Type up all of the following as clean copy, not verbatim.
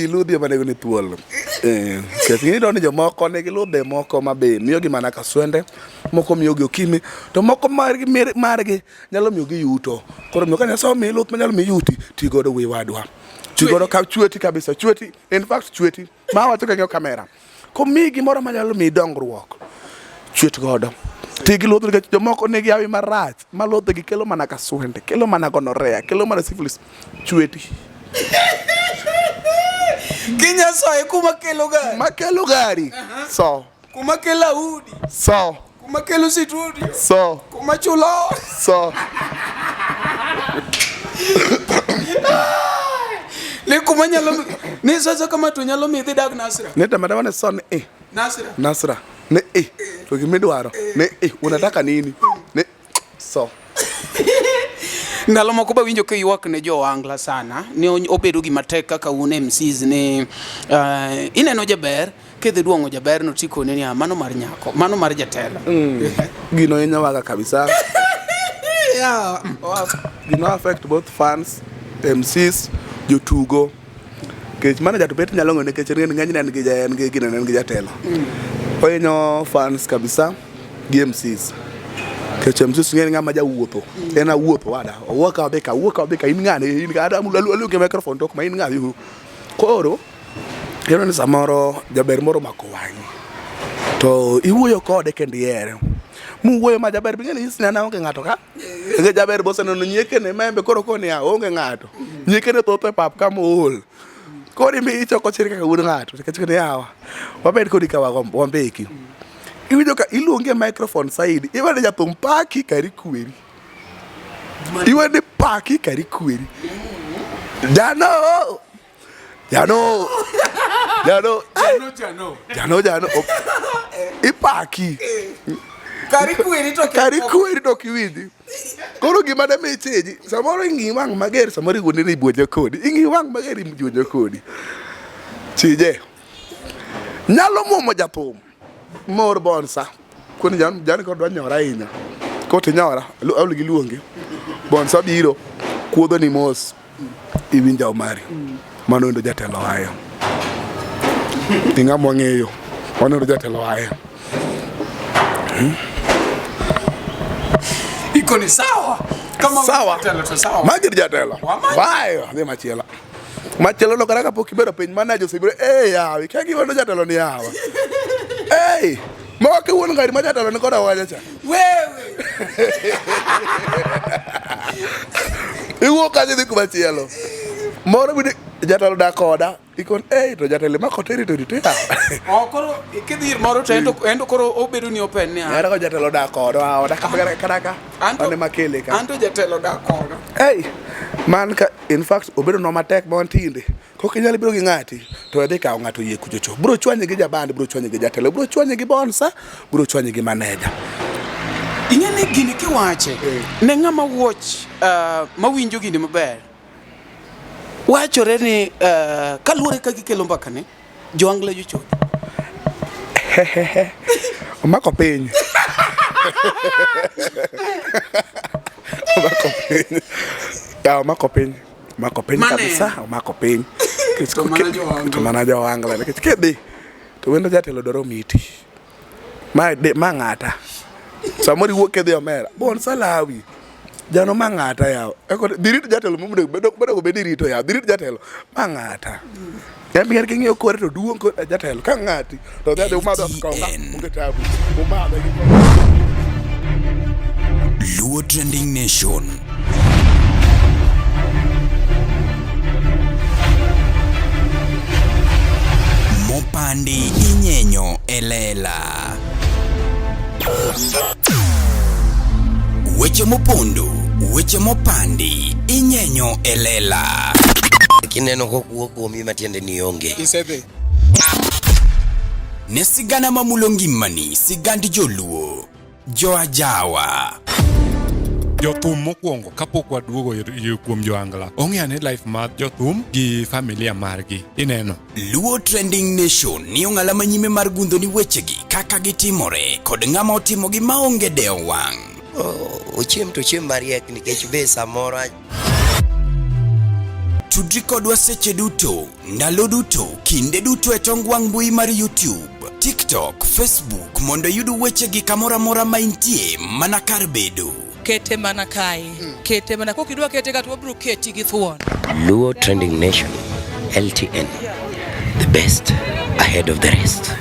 Ludhi manego ni thuolo. Kesi ni jomoko negi ludhe moko mabe miyogi mana kaswende, moko miyogi okimi, to moko margi nyalo miyogi yuto. Koro miyo ka Nyasaye miyi luth manyalo miyi yuti, ti godo wi wadwa. Ti godo ka chweti kabisa, chweti, in fact chweti. Ma wacho ka ng'iyo kamera. Komiyi gimoro manyalo miyi dongruok. Chwet godo. Ti gi luth nikech jomoko nigi hawi marach, ma luthgi kelo mana kaswende, kelo mana gonorrhea, kelo mana syphilis. Chweti. Kinyasaye kuma kelo gari. Makelo gari. So. Kuma kelo udi. So. Kuma kelo studio. So. Kuma chulo. So. Le kuma nyalo ni sasa kama tu nyalo mi dag Nasra. Neta madama son Nasra. Ne to kimidwaro. Ne unataka nini? Ne so. Ndalo moko ba winjo ke ywak ne jo Ohangla sana ni obedo gi matek kaka un MCs ne ineno jaber kedhe duongo jaber no tiko ne ya mano mar nyako mano mar jatelo gino inyawaga kabisa yeah gino affect both fans MCs jotugo kech mana jatubet nyalo ngone kech ng'eny en gi jatelo oinyo fans kabisa gi MCs kechem sus ngene ngama jawuotho en awuotho wada owuoka beka in ngane in kada alu ke microphone tok ma in ngane koro yero ni samoro jaber moro mako wangi to iwuoyo kode kendi ere mu wuoyo ma jaber bingene isina na onge ngato ka nge jaber boseno nyieke ne membe koro koni ya onge ngato nyieke ne thope pap kamol kori mi ichoko chirika ka un ngato kech ne yawa wabed kodi ka wambeki iwinjo ka iluonge microphone side iwene jathum paki kari kweri iwene paki kari kweri Jano ipaki kari kweri to kiwinji koro gima da mecheji samoro ingi wang mager samoro igone ni buojo kodi ingi wang mager imjuojo kodi chije nyalo momo jathum mor bonsa kun jan ko do nyora inya ko ti nyora awli giluonge bonsa biro kuodho ni mos iwinja omari mano ndo jatelo ayo tinga mwangeyo mano ndo jatelo ayo iko ni sawa kama sawa sawa magir jatelo bayo ne machelo no karaka pokibero piny manajo sibiro yawi kagi wono jatelo ni yawa Moke won ngari ma jatelo ni koda waja cha. Wewe. Iwo kaje di kumachielo. Moro bi jatelo da koda ikon to jatelo ma ko territory te. Koro ikidhir moro to endo koro obedo ni open ni. Era ko jatelo da koda oda karaka. Ane makele ka. Anto jatelo da koda. Man ka in fact obedo no matek mon tinde. Ko kinyali biro gi ngati to edhi ka ngato yie kuchocho. Bro chwanye gi jaband, bro chwanye gi jatelo, bro chwanye gi bonsa, bro chwanye gi manager. Ingene gini kiwache ne ngama watch mawinjo gini maber. Wachore ni kaluore ka gikelo mbaka ne jo Ohangla jocho. Omako piny. Omako piny kabisa, omako piny. To manager Ohangla nikech kidhi to wendo jatelo doro miti. Ma ngata. Samori wuok kedhi omera. Bon salawi. Jano ma ngata yawo. Eko dirit jatelo mubedo bedo rito yawo. Dirit jatelo ma ngata. Yambi ger kingiyo kore to duong ko jatelo ka ngati. To dade umado konga unge tabu. Umado gi. Luo Trending Nation. Mopandi inyenyo elela. Weche mopondo, weche mopandi inyenyo elela. Kineno ko kuomi matiende ni onge. Isebe. Ne sigana mamulongimani, sigandi joluo, jo ajawa. Jothum mokwongo kapok waduogo kuom Jo-Ohangla ong'eane life mar jothum gi familia margi ineno. Luo Trending Nation ni ong'ala manyime mar gundho ni wechegi kaka gitimore kod ng'ama otimogi maonge deo wang'. Ochiem to chiem mariek nikech be samoro Tudri kodwa seche duto, ndalo duto, kinde duto e tong wang' mbui mar YouTube, TikTok, Facebook mondo yud weche gi kamora mora ma intie mana kar bedo. Kete mana kae. Kete mana kokidwa kete ka to bro keti gi thuon. Luo Trending Nation, LTN. The best ahead of the rest.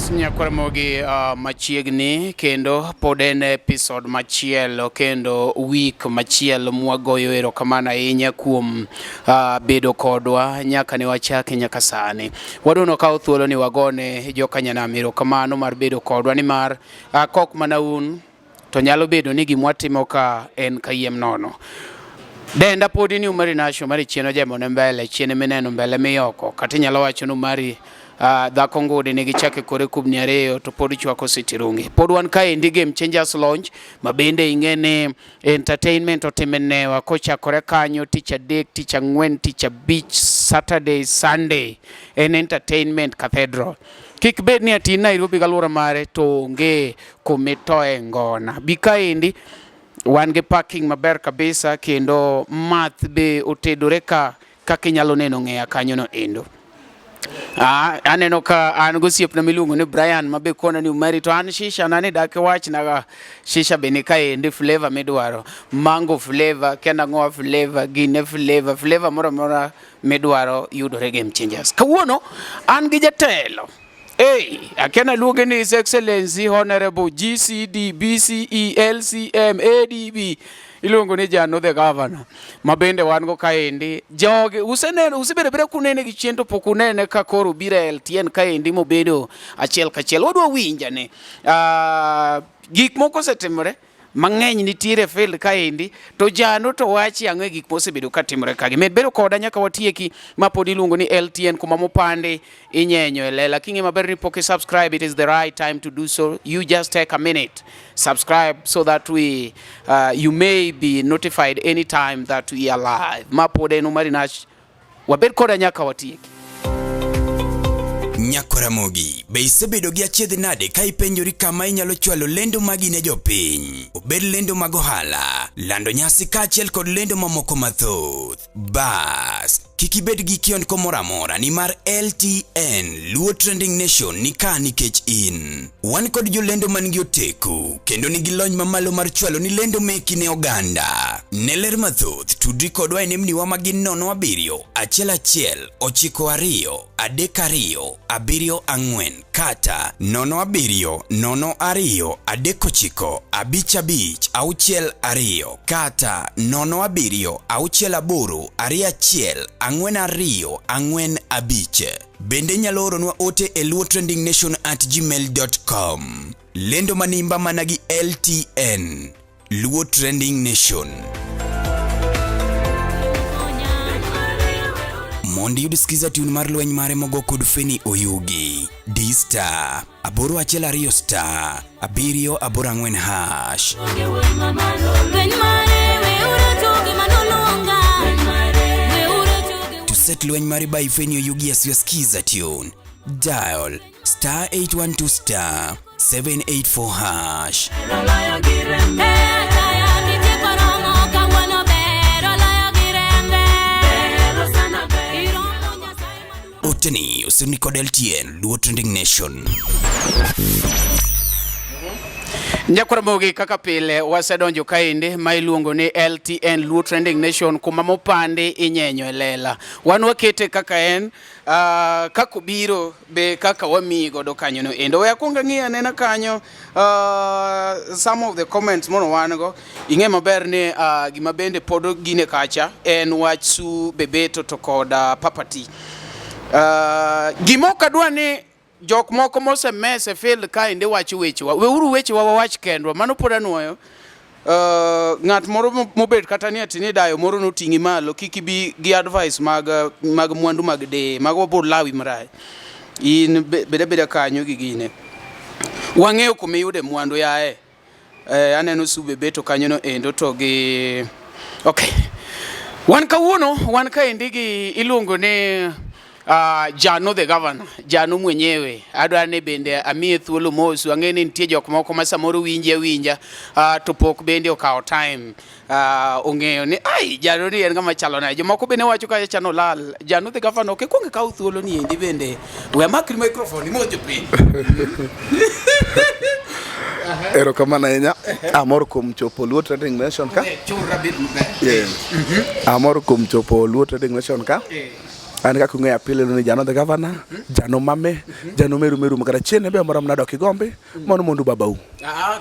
Nyakwamogi machiegni kendo pod en episode machielo kendo week machielo mwagoyo erokamano ahinya kuom bedo kodwa nyaka ne wachake nyaka sani. Wadono kawo thuolo ni wagone jokanyanam erokamano mar bedo kodwa nimar kok mana un to nyalo bedo ni gimwatimo ka en kayiem nono. Denda podi ni umari nasho mari chieno jamone mbele chiene meneno mbele miyoko kati nyalo wacho no mari dhako ngode nigi chake kore kubni ariyo to pod chwako sitirungi. Pod wan kae ndi Game Changers Launch mabende ingene entertainment otimenewa kochakore kanyo tich adek, tich ang'wen, tich abich, Saturday, Sunday en entertainment cathedral. Kik bed ni ati Nairobi galura mare to onge komitoe ngona. Bika endi wan ge parking maber kabisa kendo math be otedore ka kinyalo neno ng'eya kanyo no endo. Aneno ka an gosiep na miluongo ni Brian mabe kona ni umari to an shisha nani dake wach na shisha beni kae ndi flavor midwaro, mango flavor, kenda ngoa flavor, gine flavor mora midwaro yudore Game Changers. Kawuono an gi jatelo akena luonge ni His Excellency Honorable GCD BCE LCM ADB ilongo ni Jano the Governor mabende wan go kaendi joge usebere kunene gi chiento pokunene ka koro bira LTN kaendi mobedo achiel kachiel wadwa winja ne gik moko setimore mang'eny nitiere field kaendi to Jano to wachi ang'e gik mosebedo katimore kagi med bedo koda nyaka watieki mapodi luongo ni LTN kuma mopande inyenyo elela kinge maber ni poke subscribe, it is the right time to do so. You just take a minute, subscribe so that you may be notified anytime that we are live. Mapode no marinash wabed koda nyaka watieki. Nyakoramogi, be isebedo gi achiedh nade ka ipenjori kama inyalo chwalo lendo magi ne jopiny. Obed lendo mag ohala, lando nyasi kaachiel kod lendo mamoko mathoth. Bas, kik ibed gi kionko mora mora ni mar LTN, Luo Trending Nation ni ka nikech in. Wan kod jolendo man gi oteku, kendo nigi lony mamalo mar chwalo ni lendo meki ne oganda. Ne ler mathoth, tudri kodwa e nembniwa magin 07 1 9 2 3 4 kata 07 02 39 55 62 kata 07 68 21 42 bende nyalo oronwa ote e luotrendingnation@gmail.com. Lendo manimba managi LTN, Luo Trending Nation. Mondi yudisikiza tune mar lweny mare mogo kod Feni Oyugi D-Star 812 star 784 hash. To set lweny mare by Feni Oyugi as you skiza tune, dial star 812 star 784 hash. Oteni usuni kod LTN, Luo Trending Nation. Nyakoramogi kaka pile wasedonjo kaendi ma iluongo ni LTN, Luo Trending Nation kuma mopande inyenyo elela. Wan wakete kaka en kako biro be kaka wamigo do kanyo no endo. We akwonga ng'iya nena kanyo some of the comments mono wango ing'e maber ni gima bende podo gine kacha en wach su bebeto to koda papati. Gimoka dwa ni jok moko mose mese field kaendi wacho wechewa. Weuru wechewa wawach kendwa. Mano poda nuoyo. Ng'at moro mobet kata ni atini dayo moro noting'i malo kikibi gi advice mag mwandu mag de mag wabod lawi marae. In beda kanyo gi gine. Wang'eyo kume yude mwandu yae. Aneno sube beto kanyo no endo to gi okay. Wan kawuono wan kaendi gi iluongo ni Jano the governor, Jano mwenyewe, adwa ne bende amiye thuolo mosu, ang'eni nitie jok moko ma samoro winja, to pok bende okawo time, ong'eyo ni, Jano ni en ng'ama chalo naye, jomoko bende wacho ka chano lal, Jano the governor, ok kuonge kawo thuolo ni endi bende, we amakri microphone, imojo piny. Erokamano ahinya, amor kuom chopo Luo Trading Nation ka. Chura bit maber. Amor kuom chopo Luo Trading Nation ka. An kaka ung'eyo apile ni Jano the governor, Jano mame, Jano meru makata chien be moro mnado kigombe, mono mondu babau.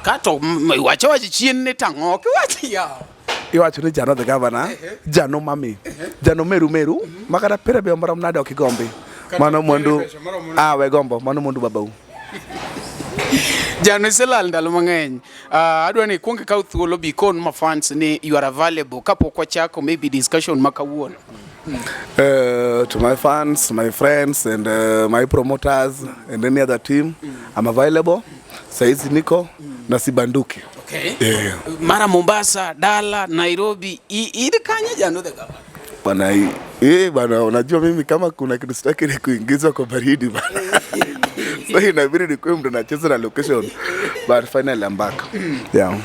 Kato wacho chien ne tang'o, kiwacho yaw. Iwacho ni Jano the governor, Jano mame, Jano meru makata pere be moro mnado kigombe. Mano mondu we gombo, mano mondu babau. Jano selal ndalo mang'eny. Adwa ni kuonge kawo thuolo bikon ma fans ni you are available kapok wachako maybe discussion makawuono. To my fans, my friends and my promoters and any other team, I'm available. Saizi niko na sibanduki. Okay. Mara Mombasa, Dala, Nairobi, ili kanya Jano the governor. Bana unajua mimi kama kuna kitu sitaki ni kuingizwa kwa baridi bana. So inabidi nikuwe mtu anacheza na location, but finally I'm back. Yeah.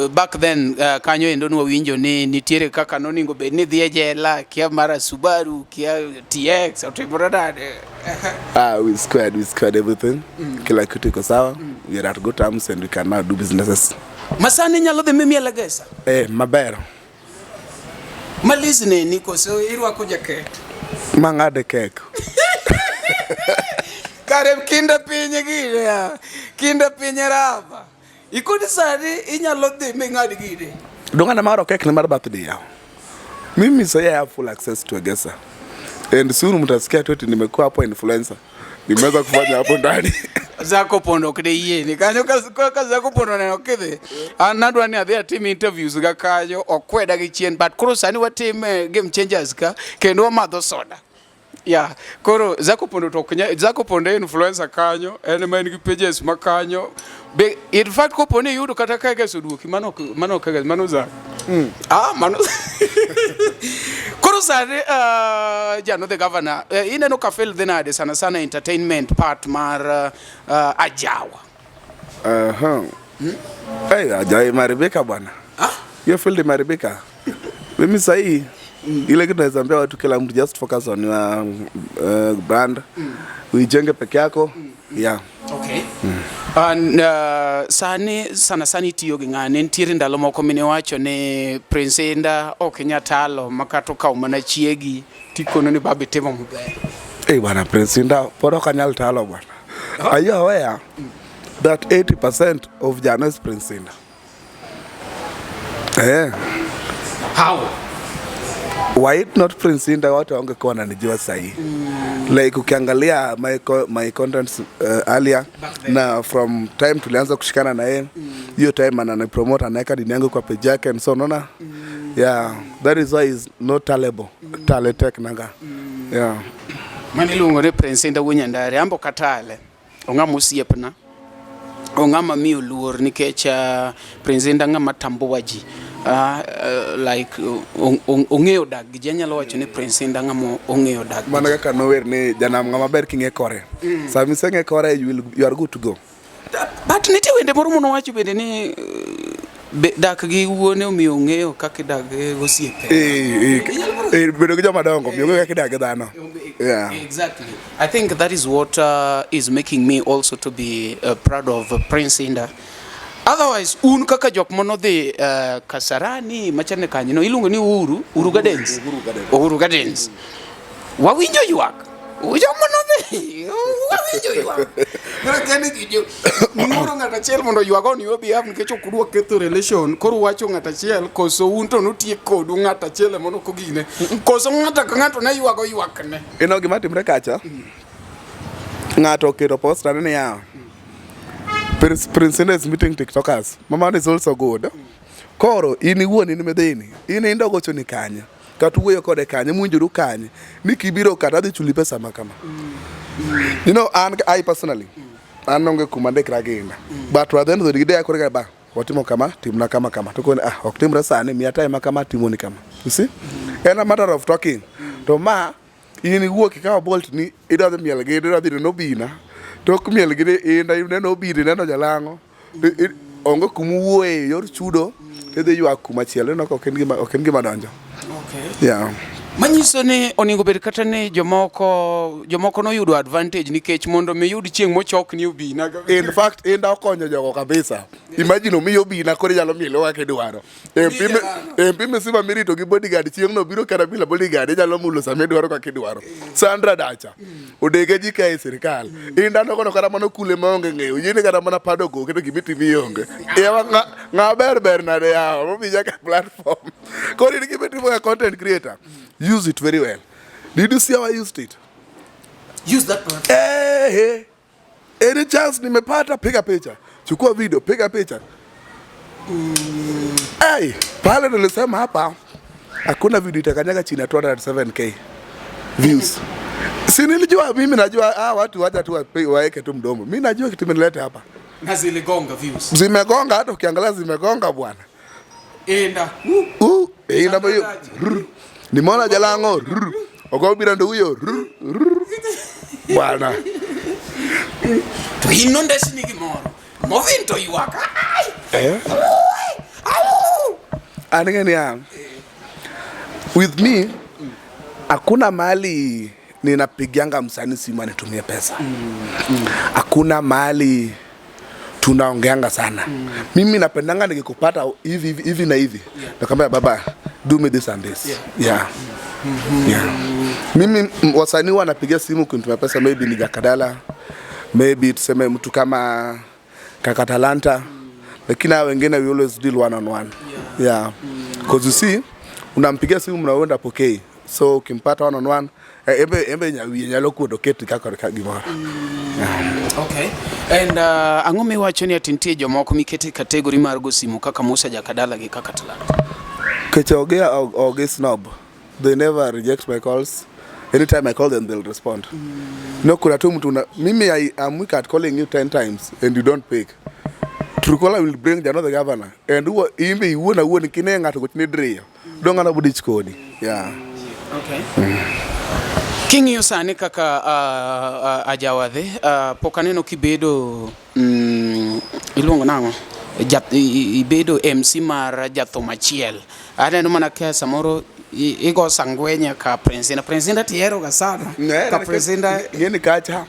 Back then kanyo endo nwa winjo ni nitiere kaka noningo be ni dhie jela kia mara Subaru kia TX au temporada. We squared everything. Kila kitu iko sawa. We are at good terms and we can now do businesses. Masani nyalo de mimi elegesa. Maber. Malisne niko so irwa kuja kek. Mangade kek. Kare kinda pinye gire, kinda pinye raba. Ikudi sadi inyalo de mengadi gire. Dongana maro kek ni mara birthday yao. Mimi so I have full access to a gesa. And soon mtasikia tu nimekuwa hapo influencer. Nimeweza kufanya hapo ndani. Zako pondo kide ye ni kanyo ka zako pondo na okede. Anadwa ni adhi team interviews ga kanyo okweda gi chien but koro sani wa team game changers ka kendo madho soda. Yeah, koro zako pondo to kenya zako pondo influencer kanyo en man gi pages makanyo be in fact ko poni yudo kata kage suduki mano kage mano za mano koro sare Jano the governor ineno ka fail denade sana entertainment part mar ajawa Ajawa maribika bwana. Hiyo field maribika. Mimi sahi ile kitu naweza ambia watu kila mtu just focus on your brand. Uijenge peke yako. Yeah. Okay. Sana tiyo gi ng'ane ntiere ndalo moko mine wacho ne Prince Inda ok nyatalo makato kaw mana chiegi tikono ni babe temo maber. Bwana Prince Inda poro kanyal talo bwana. Are you aware that 80% of Jano is Prince Inda? How? Why it not Prince Inda watu wangekuwa wananijua sahi. Like ukiangalia my contents earlier na from time tulianza kushikana na yeye hiyo time ananipromote anaweka dini yangu kwa page yake and so unaona. Yeah, that is why is not talented nanga. Yeah. Mani lungo ne Prince Inda wunyandare ambo katale ongama osiepna ongama miyo luor nikech Prince Inda ngama tambowaji. Like ong'eyo dag janyalo wacho ni Prince Inda ngamo ong'eyo dag mana kaka nower ni janam ngama ber king'e kore sami seng'e kore you are good to go but nitie wende moro mono wacho bende ni dak gi wuone omiyo ong'eyo kaka dag osiepe bedo gi joma dongo miyo ong'eyo kaka dag dhano. Yeah, exactly. I think that is what is making me also to be proud of Prince Inda. Otherwise un kaka jok mono dhi Kasarani machane kanyo no iluongo ni Uhuru Gardens wawinjo ywak jok mono dhi wawinjo ywak ng'ani gijo moro ng'ata chiel mondo ywak on your behalf nikech ok udwa ketho relation koro wacho ng'ata chiel koso un to notie kodu ng'ata chiel mono kogine koso ng'ata ka ng'ato ne ywak ne ino gima timre kacha ng'ato oketo poster ne ya Prince Inda is meeting TikTokers. Mama is also good. Koro, ini wuoni ni medeni. Ini inda gocho ni kanya. Katuwe kode kanya, munjuru kanya. Nikibiro katadhi chuli pesa makama. You know, I personally, anonge kumande kragenda. But at the end of the day, I korega ba. Watimo kama, timna kama. Tukone, oktimra sane, miata ema kama, timoni kama. You see? And a matter of talking. To ma, in wuok ikawo bolt ni idwa dhi miel gi idwa dhi neno bina tok miel gi inda neno bina neno jalango onge kumuwuoye yor chudo idhi ywak kumachielo no ok en gima donjo. Okay. Yeah. Manyiso ni onego bed kata ni jomoko no yudo advantage nikech mondo mi yud chieng' mochok ni obina. In fact inda okonyo jogo kabisa. Imagine omiyo bina kore nyalo mielo kaka idwaro. Empime sima mirito gi bodyguard chieng' no biro kana bila bodyguard nyalo mulo sama idwaro kaka idwaro. Sandra Dacha odege ji kae sirkal. Inda no kono kata mano kule maonge ng'eyo. Yini kata mana pado go kendo gibitimi onge. Ewa ng'aber na de yawo mobiya ka platform. Koro in gibitimo ka content creator. Use it very well. Did you see how I used it? Use that one. Hey. Any chance nimepata piga picha. Chukua video, piga picha. Hey, pale nilisema hapa hakuna video itakanyaga chini ya 207k views. Si nilijua mimi najua watu wacha tu waeke tu mdomo. Mimi najua kitu imenileta hapa. Na ziligonga views. Zimegonga hata ukiangalia zimegonga bwana. Enda. Enda bayo. Nimeona jalango. Okobira ndo huyo. Bwana. To inonde sinigi moro. Movinto yuaka. Anigani yang. With me hakuna mahali ninapigianga msanii simu anitumie pesa. Hakuna mahali tunaongeanga sana. Mimi napendanga nikikupata hivi na hivi. Nakwambia baba, do me this and this. Yeah. Mimi wasanii wanapigia simu kunitumia pesa, maybe ni Jakadala, maybe tuseme mtu kama Kakatalanta, lakini hao wengine we always deal one on one. Yeah. Because you see, unampigia simu mnaenda pokei. So ukimpata one on one, embe nyalo kuodoketi kaka gimoro. Okay. And ang'o miwacho ni atintie jomoko mikete kategori mar go simu kaka Musa Jakadala gi Kakatalanta? Kechogea or snob. They never reject my calls. Anytime I call them, they'll respond. No, kuna tu mtu mimi I'm weak at calling you 10 times and you don't pick. Trukola will bring Jano the governor. And imbe iwona uoni kinenga to kutini drio. Donga na budi chikodi. Yeah. Okay. King'iyo sani kaka ajawadhe pokaneno kibedo iluongo nang'o ibedo MC mar jathum achiel. Aneno mana ka samoro igo sangwenya ka President tiero ga sana ka President yeni kacha.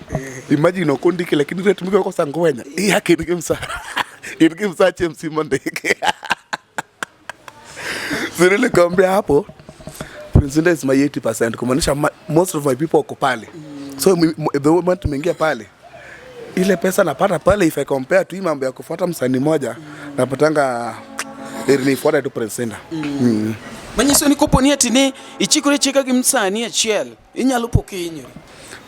Imagine okondiki lakini retumika kwa sangwenya. Yake nikimsa. Nikimsa MC Mondeke. Sirili kuambia hapo President is my 80%, kumaanisha most of my people wako pale. So the moment tumeingia pale, ile pesa napata pale, if I compare to mambo ya kufuata msanii moja, napatanga nifuata tu President. Manyiso ni koponi atine ichikore cheka gi msanii achiel inyalo pokinyo.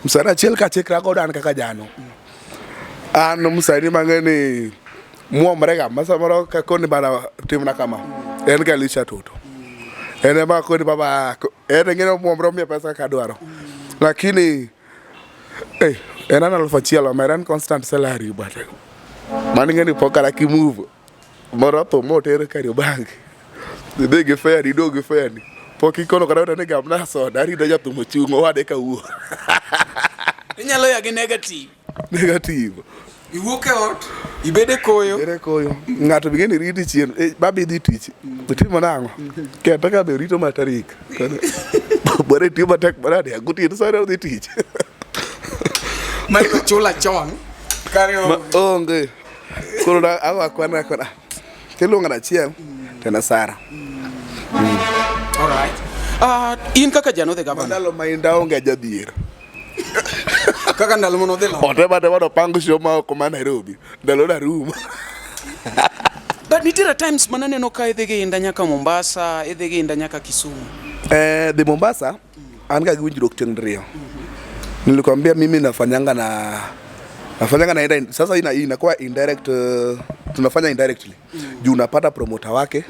Msanii achiel ka chekra go dan kaka Jano. Ano msanii mang'eni muomrega masamoro ka koni bana timna kama. En ga lisha toto. Ene ba kodi baba ene ngene muomro mia pesa kadwaro. Lakini ena na alfachielo meran constant salary but mani ngene pokala ki move moro promoter kari bank de ge fair do ge fair ni poki kono kada ne gamna so dari da jatu mochungo wade ka uo inyalo ya gi negative iwuke ot ibede koyo ngato bigeni riti chien babi dhi tich bitimo nango ke taka be rito matarik bore timo tek barade aguti to sare dhi tich mai chula chon kario onge koro da akwana kelonga na chien tena Sara. All right. In kaka Jano the governor. Ndalo mainda onge jadhier. Kaka ndalo mono dhelo. Oteba pango shoma koma Nairobi. Ndalo na room. But nitira times manane no ka idhige inda nyaka Mombasa, idhige inda nyaka Kisumu. The Mombasa anga giwinjruok tieng' rio. Nilikwambia mimi nafanyanga na sasa inakuwa indirect, tunafanya indirectly. Juu unapata promoter wake,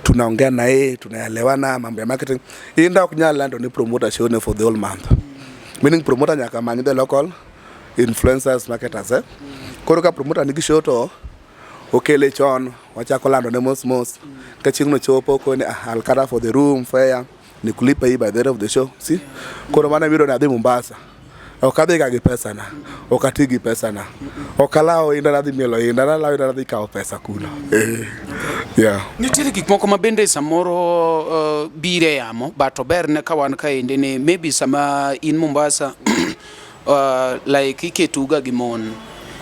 tunaongea na yeye, tunaelewana mambo ya marketing. Inda kunyala ndo ni promoter shone for the whole month. Meaning promoter nyaka manyi the local influencers marketers Koro ka promoter nigi shoto okele chon wachako lando ne mos ka chieng'no chopo ko ni alkara for the room fare nikulipa hii by the end of the show, see? Koro mana biro na dhi Mombasa. Okadhi ka gi pesa na. Okati gi pesa na. Okalao inda na dhi mielo inda na lao inda na dhi kao pesa kuna. Yeah. Nitiere gik moko ma bende samoro bire yamo, but ober ne ka wan kaende ne maybe sama in Mombasa like iketuga gi mon.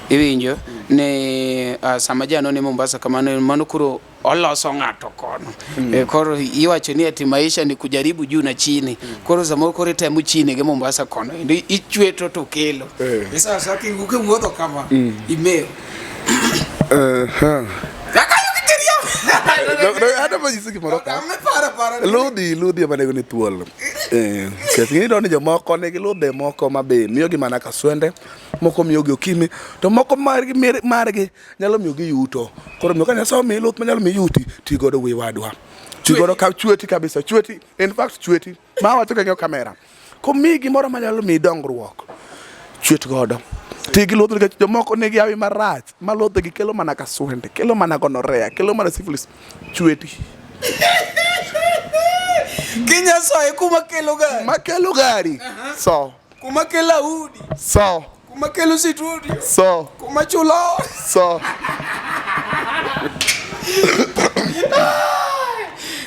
Iwinjo ne sama Jano ne Mombasa kamano mano kuro oloso ng'ato kono. Koro iwacho ni ati maisha ni kujaribu juu na chini. Koro samoro koro temu chini ge Mombasa kono. Ndi ichweto to kelo. Sasa kinguke wuotho kama imeo. Ada mo jisi gimoro ka. Ludi manego ni thuolo. Kesi ni jomoko ne gilude moko mabe miyo gi mana kaswende, moko miyo gi okimi, to moko margi nyalo miyo gi yuto. Koro miyo ka nyaso mi luth manyalo mi yuti ti godo wi wadwa. Ti godo ka chweti kabisa, chweti, in fact chweti. Ma wacho ka ng'yo kamera. Ko mi gimoro manyalo mi dongruok. Chweti godo. Tigi luth nikech jomoko negi yawi marach, ma luth gi kelo mana kaswende, kelo mana gonorrhea, kelo mana syphilis. Chweti. Kinya soe kuma kelo gari. Makelo gari. So. Kuma kela udi. So. Kuma kelo studio. So. Kuma chulo. So.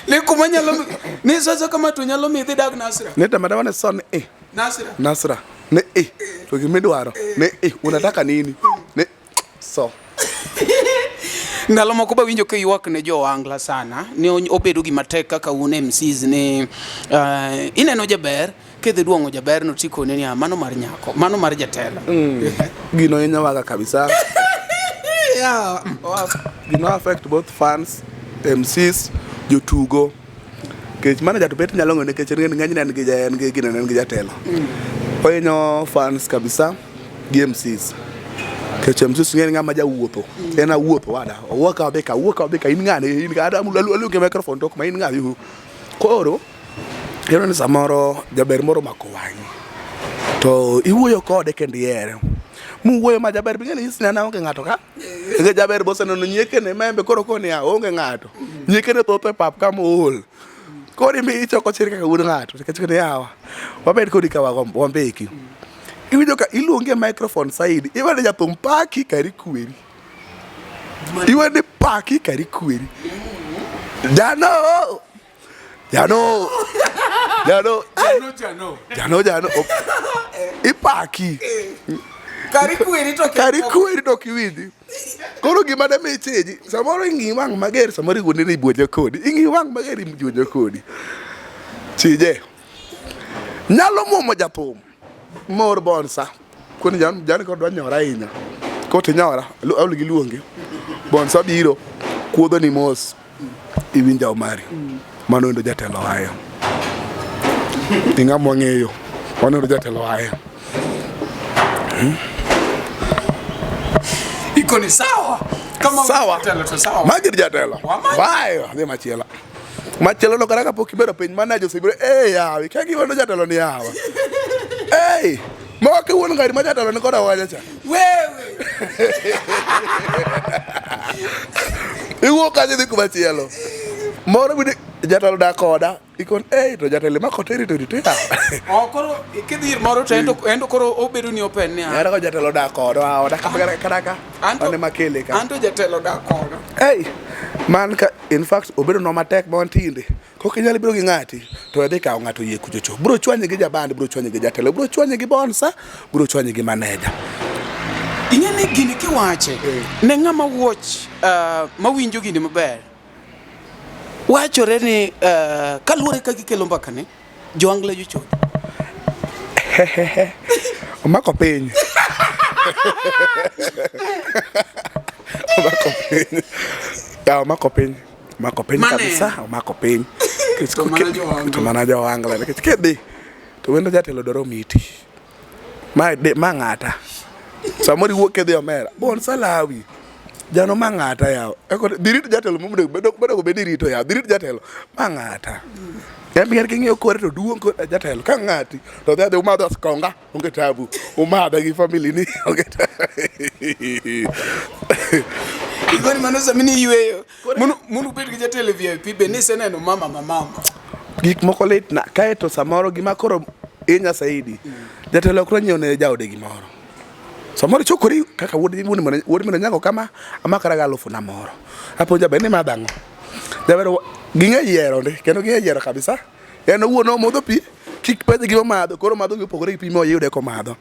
Ne kuma nyalo ne sasa kama to nyalo mi dag Nasra. Ne tamada wane son Nasra. Ne to gimidwaro. Ne unataka nini? Ne so. Ndalo moko ba winjo ke ywak ne jo Ohangla sana ni obedo gi matek kaka un MCs ne ineno jaber kedhi duongo jaber no tiko ne ya mano mar nyako mano mar jatelo Gino inyawaga kabisa. Yeah. Gino affect both fans, MCs, jotugo. Kech mana jatubet nyalo ng'one kech ng'eny en gi jatelo. Oinyo fans kabisa gi MCs. Kech MCs ng'eny ng'ama jawuotho. En awuotho wada. Owuoka beka in ng'ane in kada alu ke microphone tok ma in ng'awi. Koro kero ni samoro jaber moro mako wanyi. To iwuoyo kode kendi ere. Muwuoyo ma jaber bing'e ni isina na onge ng'ato ka. Ege jaber boseno nyieke ne membe koro koni ya onge ng'ato. Nyieke ne thoth e pap kama ol. Kori mi ichoko chirka ka un ng'ato. Kech ne yawa. Wabed kodi ka wambeki. Iwinjo ka iluonge microphone side. Iwane jathum paki kari kweri. Iwane paki kari kweri. Jano. Ipaki. Kari kweri to kiwindi. Koro gima da mecheji. Samoro ingi wang mager, samoro igone ni buonjo kodi. Ingi wang mager ibuonjo kodi. Chije. Nyalo muomo jathum. Mor bonsa. Koni jan ko dwa nyora inya. Ko tinyora, awli gi luonge. Bonsa biro. Kuodho ni mos. Iwinja omari. Mano ndo jatelo haya. Inga mwangeyo. Mano ndo jatelo haya. Iko ni sawa. Kama sawa. Sawa. Magir jatelo. Bayo, ade machiela. Machielo no karaka pok ibero piny manager osibiro yawi ka giwono jatelo ni yawa. Moke wuon ngari ma jatelo ni koda wanya cha. Wewe. Iwo ka dhi kuma chielo. Moro bi jatelo da koda ikon to jatelo ma koteri to rite. Koro kidhir moro to endo koro obedo ni open ni. Era ko jatelo da koda oda karaka. Ane makele ka. Anto jatelo da koda. Man ka in fact obedo no matek ma wantinde. Kok inyalo biro gi ng'ati to adhi kawo ng'ato yie kuchocho. Bro chwanye gi jaband, bro chwanye gi jatelo, bro chwanye gi bonsa, bro chwanye gi manager. Ing'eni gini kiwache ne ng'ama wuoch mawinjo gini maber. Wachore ni kaluwore ka gikelo mbaka ni jo Ohangla jocho. Omako piny. Omako piny kabisa, omako piny. To mana jo Ohangla nikech kedhi to wendo jatelo doro miti. Ma ng'ata. Samori wuok kedhi omera. Bon salawi. Jano ma ng'ata yawo. Eko dirit jatelo bedo go bedi rito yawo. Dirit jatelo ma ng'ata. Yambier king'iyo kore to duong' ko jatelo ka ng'ati. To dhi umadho skonga onge tabu. Umadho gi family ni onge tabu. Igoni mano samini yweyo. Munu bet gi jatelo VIP be ni seneno mama. gik moko lit na kae to samoro gima koro inya saidi jatelo koro nyiewo ne jaode gimoro samoro chokori kaka wuod mino nyango kama amakara galufu na moro aponja bende madango javero ginge yiero ndi kendo ginge yiero kabisa en owuon modho pi kik penje gima madho koro madho gipogore gi pi moyude ko madho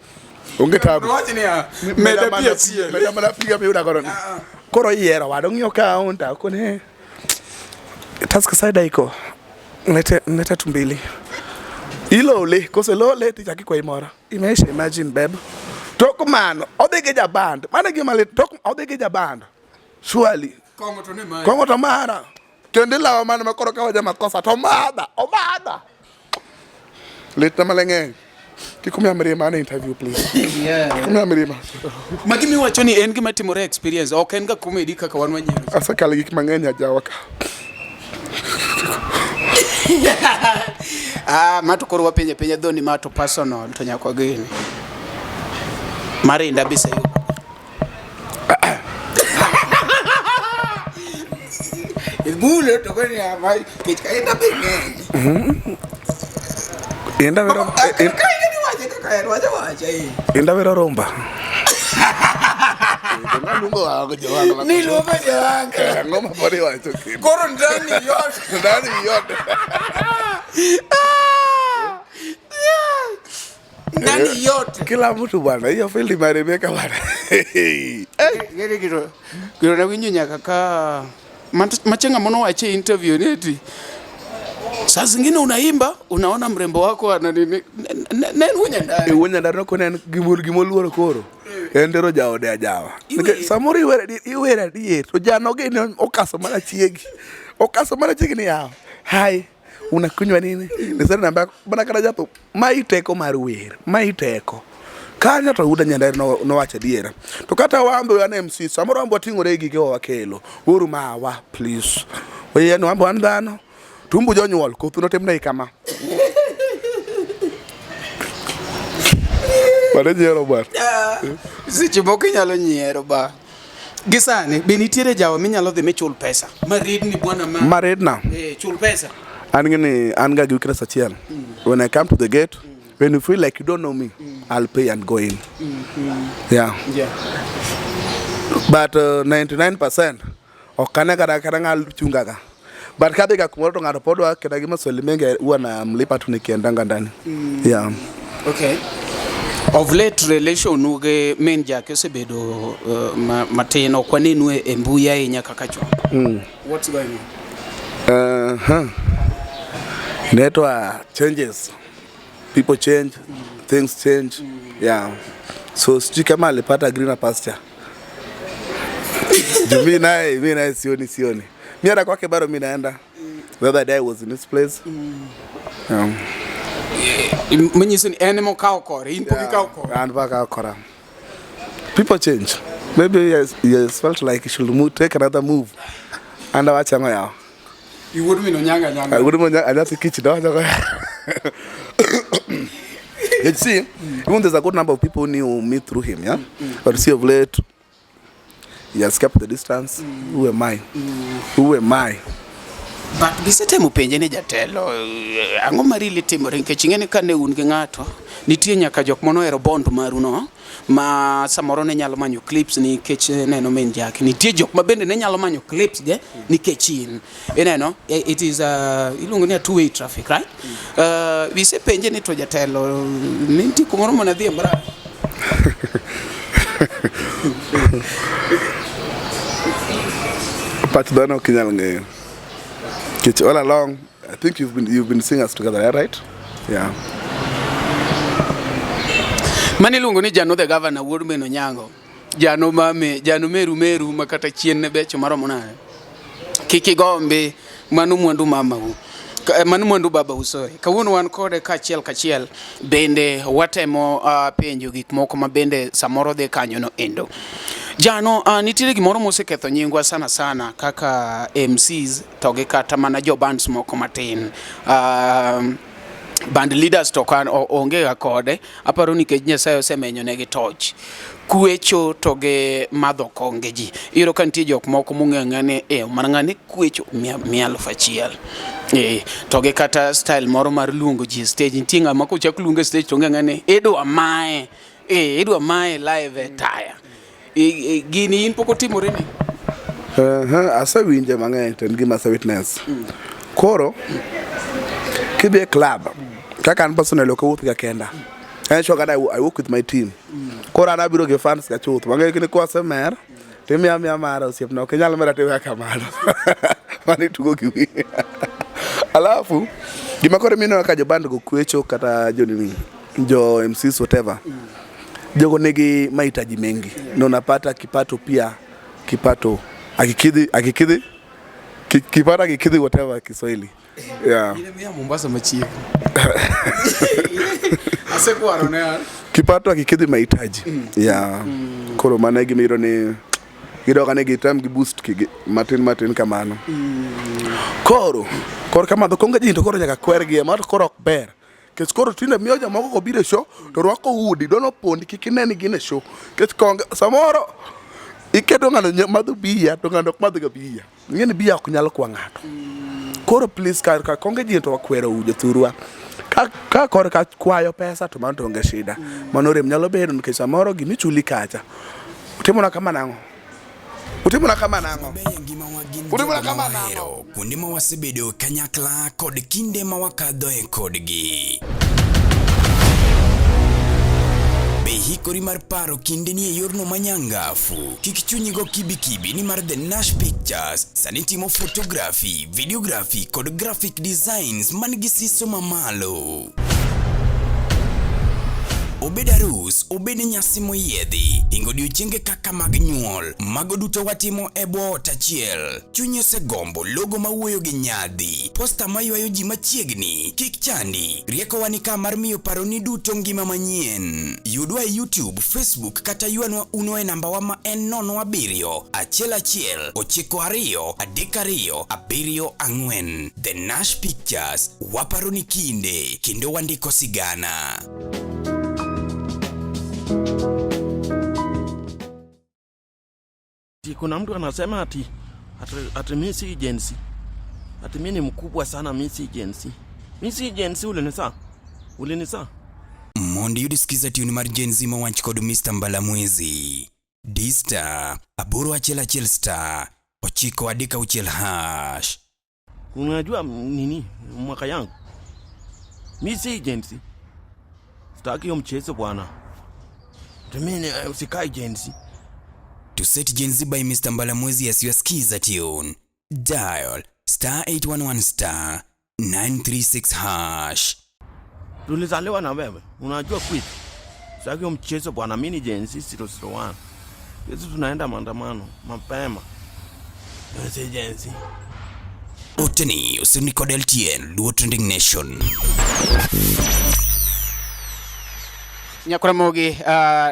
onge tabu meda pi achiel meda mana pi ga miyuda godo koro yiero wado ng'iyo ka onta kone task side iko leta tumbili ilole kose lole tichaki kwa imora imeisha imagine babe tok mano odhige jaband mana gima le tok odhige jaband surely kongo to mara kende lawa mana makoro kawa jama kosa to mada omada leta malenge kikumya mrima na interview please kikumya mrima magimi wacho ni en gima timore experience ok en ga comedy kaka wan wanyiro asakala gik mang'eny ajawaka mato koro wapenje dhoni mato personal to nyakwa gini marinda bisa yo bulo to koni ama kichka enda pinge enda vero enda vero romba ni lupa jawanga ngoma pori wacho koro ndani yote ndani yote kila mtu bwana hiyo field imerebeka bwana gere giro na winyo nyaka ka machenga mono wache interview neti saa zingine unaimba unaona mrembo wako ana nini unya ndaro ko nen gimoluoro koro endero jaode ajawa samori iwera diet to jano gene okaso mana chiegi ni yao hai unakunywa nini nisana namba bana kada japo maiteko mar wer maiteko kanya to uda nyandari no wacha diera to kata wambe wana MC samoro wambo tingore gige wakelo uru mawa please oye no wambo andano tumbu jonyuol kothuno temna kama Bade nyiero ba. Siche moko nyalo nyiero ba. Gisani be nitiere jawa minyalo dhi michul pesa. Maredni bwana ma. Maredna. Chul pesa. An ga giwikra sachiel. When I come to the gate, when you feel like you don't know me, I'll pay and go in. Yeah. But 99% okane kada ngal chungaga. But kadhi ga kumoro to ngado podwa kenda gima swali mengi huwa na mlipa tu nikiendanga ndani. Yeah. Okay. Of late relation uge menja kese bedo mateno kwa ninu embuya inya kakacho. What's going on? Network changes. People change, things change. Yeah. So sijui kama alipata greener pasture. Mimi naye sioni. Mimi hata kwake bado mimi naenda. The other day I was in this place. When you say animal cow core, cow core. People change. Maybe he has felt like he should take another move. And watch him. You wouldn't know nyanga. I wouldn't know. I just kitchen. You see, even there's a good number of people who knew me through him, yeah. But see of late, he has kept the distance. Who am I? Who am I? But bisete mupenje ne jatelo ango marili timore nke chingene kane un gi ngato nitie nyaka jok mono ero bond maru no ma samoro ne nyalo manyo clips ni kech neno men jak nitie jok ma bende ne nyalo manyo clips ge ni kechin eneno it is ilungo ni two way traffic, right? Bisepenje ni to jatelo ninti kumoro mona dhi mbra But don't kinyal all along, I think you've been seeing us together, right? Yeah. Mani lungo ni Jano the governor would meno nyango. Jano meru makata chien ne becho maromo nae. Kiki gombe manu mwandu mama hu. Manu mwandu baba hu, sorry. Kawunu wan kode kachiel bende watemo penjo gik moko ma bende samoro de kanyo no endo. Jano nitire gimoro moseketho nyingwa sana kaka MCs toge kata mana jo bands moko matin. band leaders to kan onge ga kode aparo ni ke Nyasaye osemenyo negi toch kwecho to ge madho konge ji iro kan tie jok moko mung'ang'ane mana ng'ane kwecho 100,000 to ge kata style moro mar luongo ji stage tinga mako chak luongo stage to ng'ang'ane idwa mae live tire gini in poko timore ni asewinje mang'eny to en gima witness koro kibe club kaka an personally ok awuoth ga kenda en sure that I work with my team koro an abiro gi fans ga chuth mang'e kini kwasemer timia mara osiepna ok nyal mera tiwe kamano mani tugo gi wi alafu gima koro mino ka jo band go kwecho kata jo MCs whatever jogo nigi mahitaji mengi na unapata kipato akikidhi whatever Kiswahili. Yeah. Mombasa machieko. Asekwaro ne kipato akikidhi mahitaji. Yeah. Koro maana gimiro ni gidoga ne gitam gi boost ki matin kamano. Koro kama do konga jinto koro nyaka kwergi ma koro ok ber. Kech koro tinde miyo jomoko ko bire show to rwako udi dono pondi kikineni gine show. Kech konga samoro iketo ng'ano madho bia to ng'ano ok madho ga bia. Ng'eni bia ok nyalo kwa ng'ato. Koro please ka konge jinto wakwero uje thurwa. Ka koro ka kwayo pesa to manto onge shida. Manore mnyalo bedo nikech samoro gimichuli kacha. Utimona kama nango. Kuonde ma wasebedo kanyakla kod kinde ma wakadho e kodgi. Hikori mar paro kinde ni e yorno manyangafu. Kik chunyigo kibi ni mar The Nash Pictures sani timo photography, videography kod graphic designs man gi siso mamalo. Obed arus, obed nyasi moyiedhi, ingo odiochienge kaka mag nyuol, mago duto watimo e bwo ot achiel. Chunyi osegombo logo mawuoyo gi nyadhi, posta maywayo ji machiegni, kik chandi, rieko wani ka mar miyo paroni duto ngima manyien. Yudwa e YouTube, Facebook kata yuanwa uno e namba wa ma en 071923274. The Nash Pictures, waparoni kinde, kendo wandiko sigana. Kuna mtu anasema ati mimi si agency. Ati mimi ni mkubwa sana, mimi si agency. Mimi si agency ulinisa. Mondi yudisikiza tiuni mar Genzi mawanch kod Mr. Mbalamwezi. D-Star, aboro achiel star, 9 * Unajua nini mwaka yangu? Mimi si agency. Sitaki hiyo mchezo bwana. Mimi usikai agency. To set Genzi by Mr. Mbalamwezi as you skiza tune. Dial *811 *936#. Tulizaliwa na wewe. Unajua quit. Sitaki hiyo mchezo bwana, mimi ni Genzi 001. Yesu tunaenda maandamano mapema. Mimi Genzi. Oteni usinikod LTN Luo Trending Nation. Nyakuramogi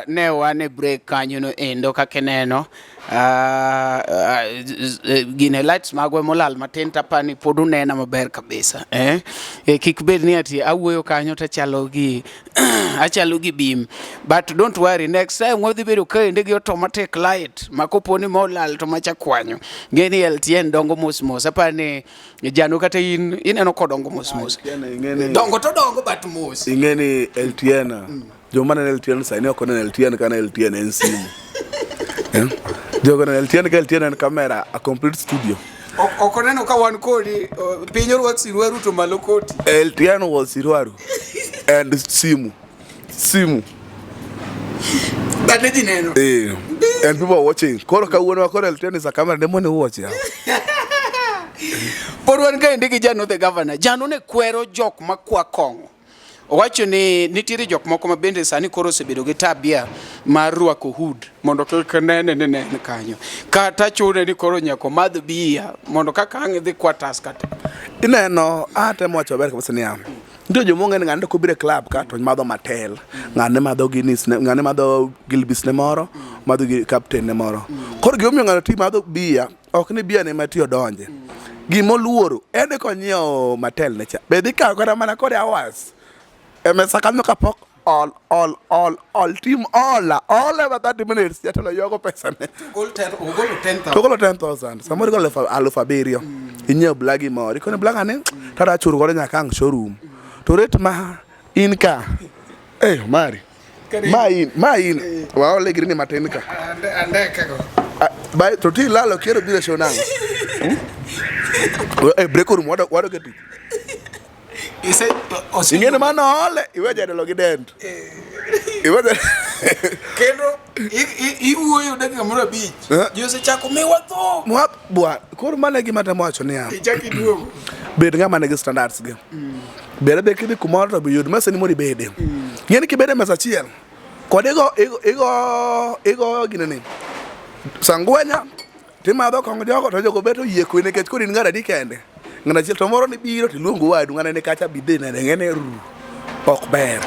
ne wane break kanyo no endo kakeneno gine lights magwe molal matin tapani podu nena maber kabisa kik bed ni ati awuoyo kanyo ta achalo gi bim, but don't worry, next time wadhi bedo kende gi automatic light makoponi molal to macha kwanyo ngeni LTN dongo mos apani Jano kata ineno kodongo mos dongo to dongo but mos ingeni LTN Jomana LTN saini wako na LTN kana LTN en simu. Jogo na LTN en kamera, a complete studio. Okoneno ka wan kodi pinyor wak Sirwaru to malo koti. LTN was Sirwaru and simu. That lady neno. And people are watching. Koro ka uone wako LTN is a camera, demo ni watch ya. Por wan ka ndiki Jano the governor. Jano ne kwero jok makwa kongo. Owacho ni nitiere jok moko ma bende sani koro osebedo gi tabia mar rwako hood mondo kik nene kanyo. Kata chune ni koro nyako madho bia mondo kaka ang' dhi quarters kata. Ineno atemo wacho ber kabisa niya. Ndio jomonge ni ng'ande kobire club ka to madho matel. Ng'ane madho Guinness, ng'ane madho Gilbis ne moro, madho gi captain ne moro. Koro gimomiyo ng'ano ti madho bia, ok ni bia ne matiyo donje. Gimoluoro ene ko nyiewo matel ne cha. Be dhi kawo kata mana kod hours. mesa kanyo kapok all team all over 30 minutes jatelo yogo pesa ne ogolo 10,000 togolo 10,000 samoro golo 7,000 inyiew blagi moro ikone blaga ne tada churu gore nyaka ang showroom to rate ma in ka mari ma in wa ole grini matin ka ande kago bai to ti lalo kero bile shonang break room wado geti ise ingene mano ole iwe jadelo gi dent iwe kendo iwuoyo dakika moro abich jose chako miwa tho mwa bwa kor mane gi mata mwacho ne ichaki duogo bed ngama ne gi standards ge bere kidi kumoro to yud mesa ni mori bede ngene ki bede mesa chiel kod igo ginene sangwenya timadho kong jogo to jogo beto yie kwene kech kod in ngara di kende ngana chiel to moro ni biro tiluongo wadu ngana ne kacha bidhe ne ngene ok ber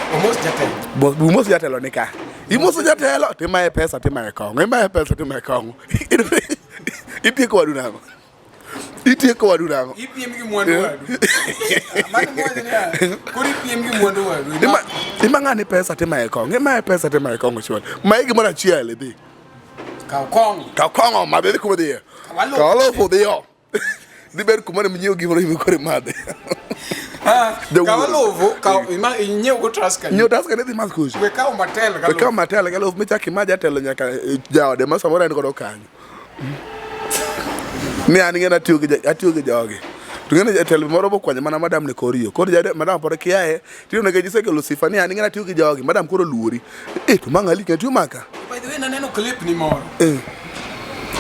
mos jatelo ni ka imoso jatelo timaye pesa timaye kong imaye pesa timaye kong itieko wadu nango ipiem gi mwandu wadu mane mwandu ne kuri ipiem gi mwandu wadu imangani pesa timaye kong chon mai gi mara chiele di kaw kong ma be kuma di kalo fo di yo di ber kuma ne mnyo gi moro mi kore made kawalovo inyiew go traska nyo taska ne di mas kush we kaw matel galo michaki ma jatelo nyaka jaode ma samoro en godo kanyo ni an ngena atiyo gi jogi to ngena jatelo moro bo kwanya mana madam ne koriyo kor jade madam por kiae tiyo ne gejise ke Lucifer ni an ngena atiyo gi jogi madam koro luori to mangali ke tu maka by the way naneno clip ni moro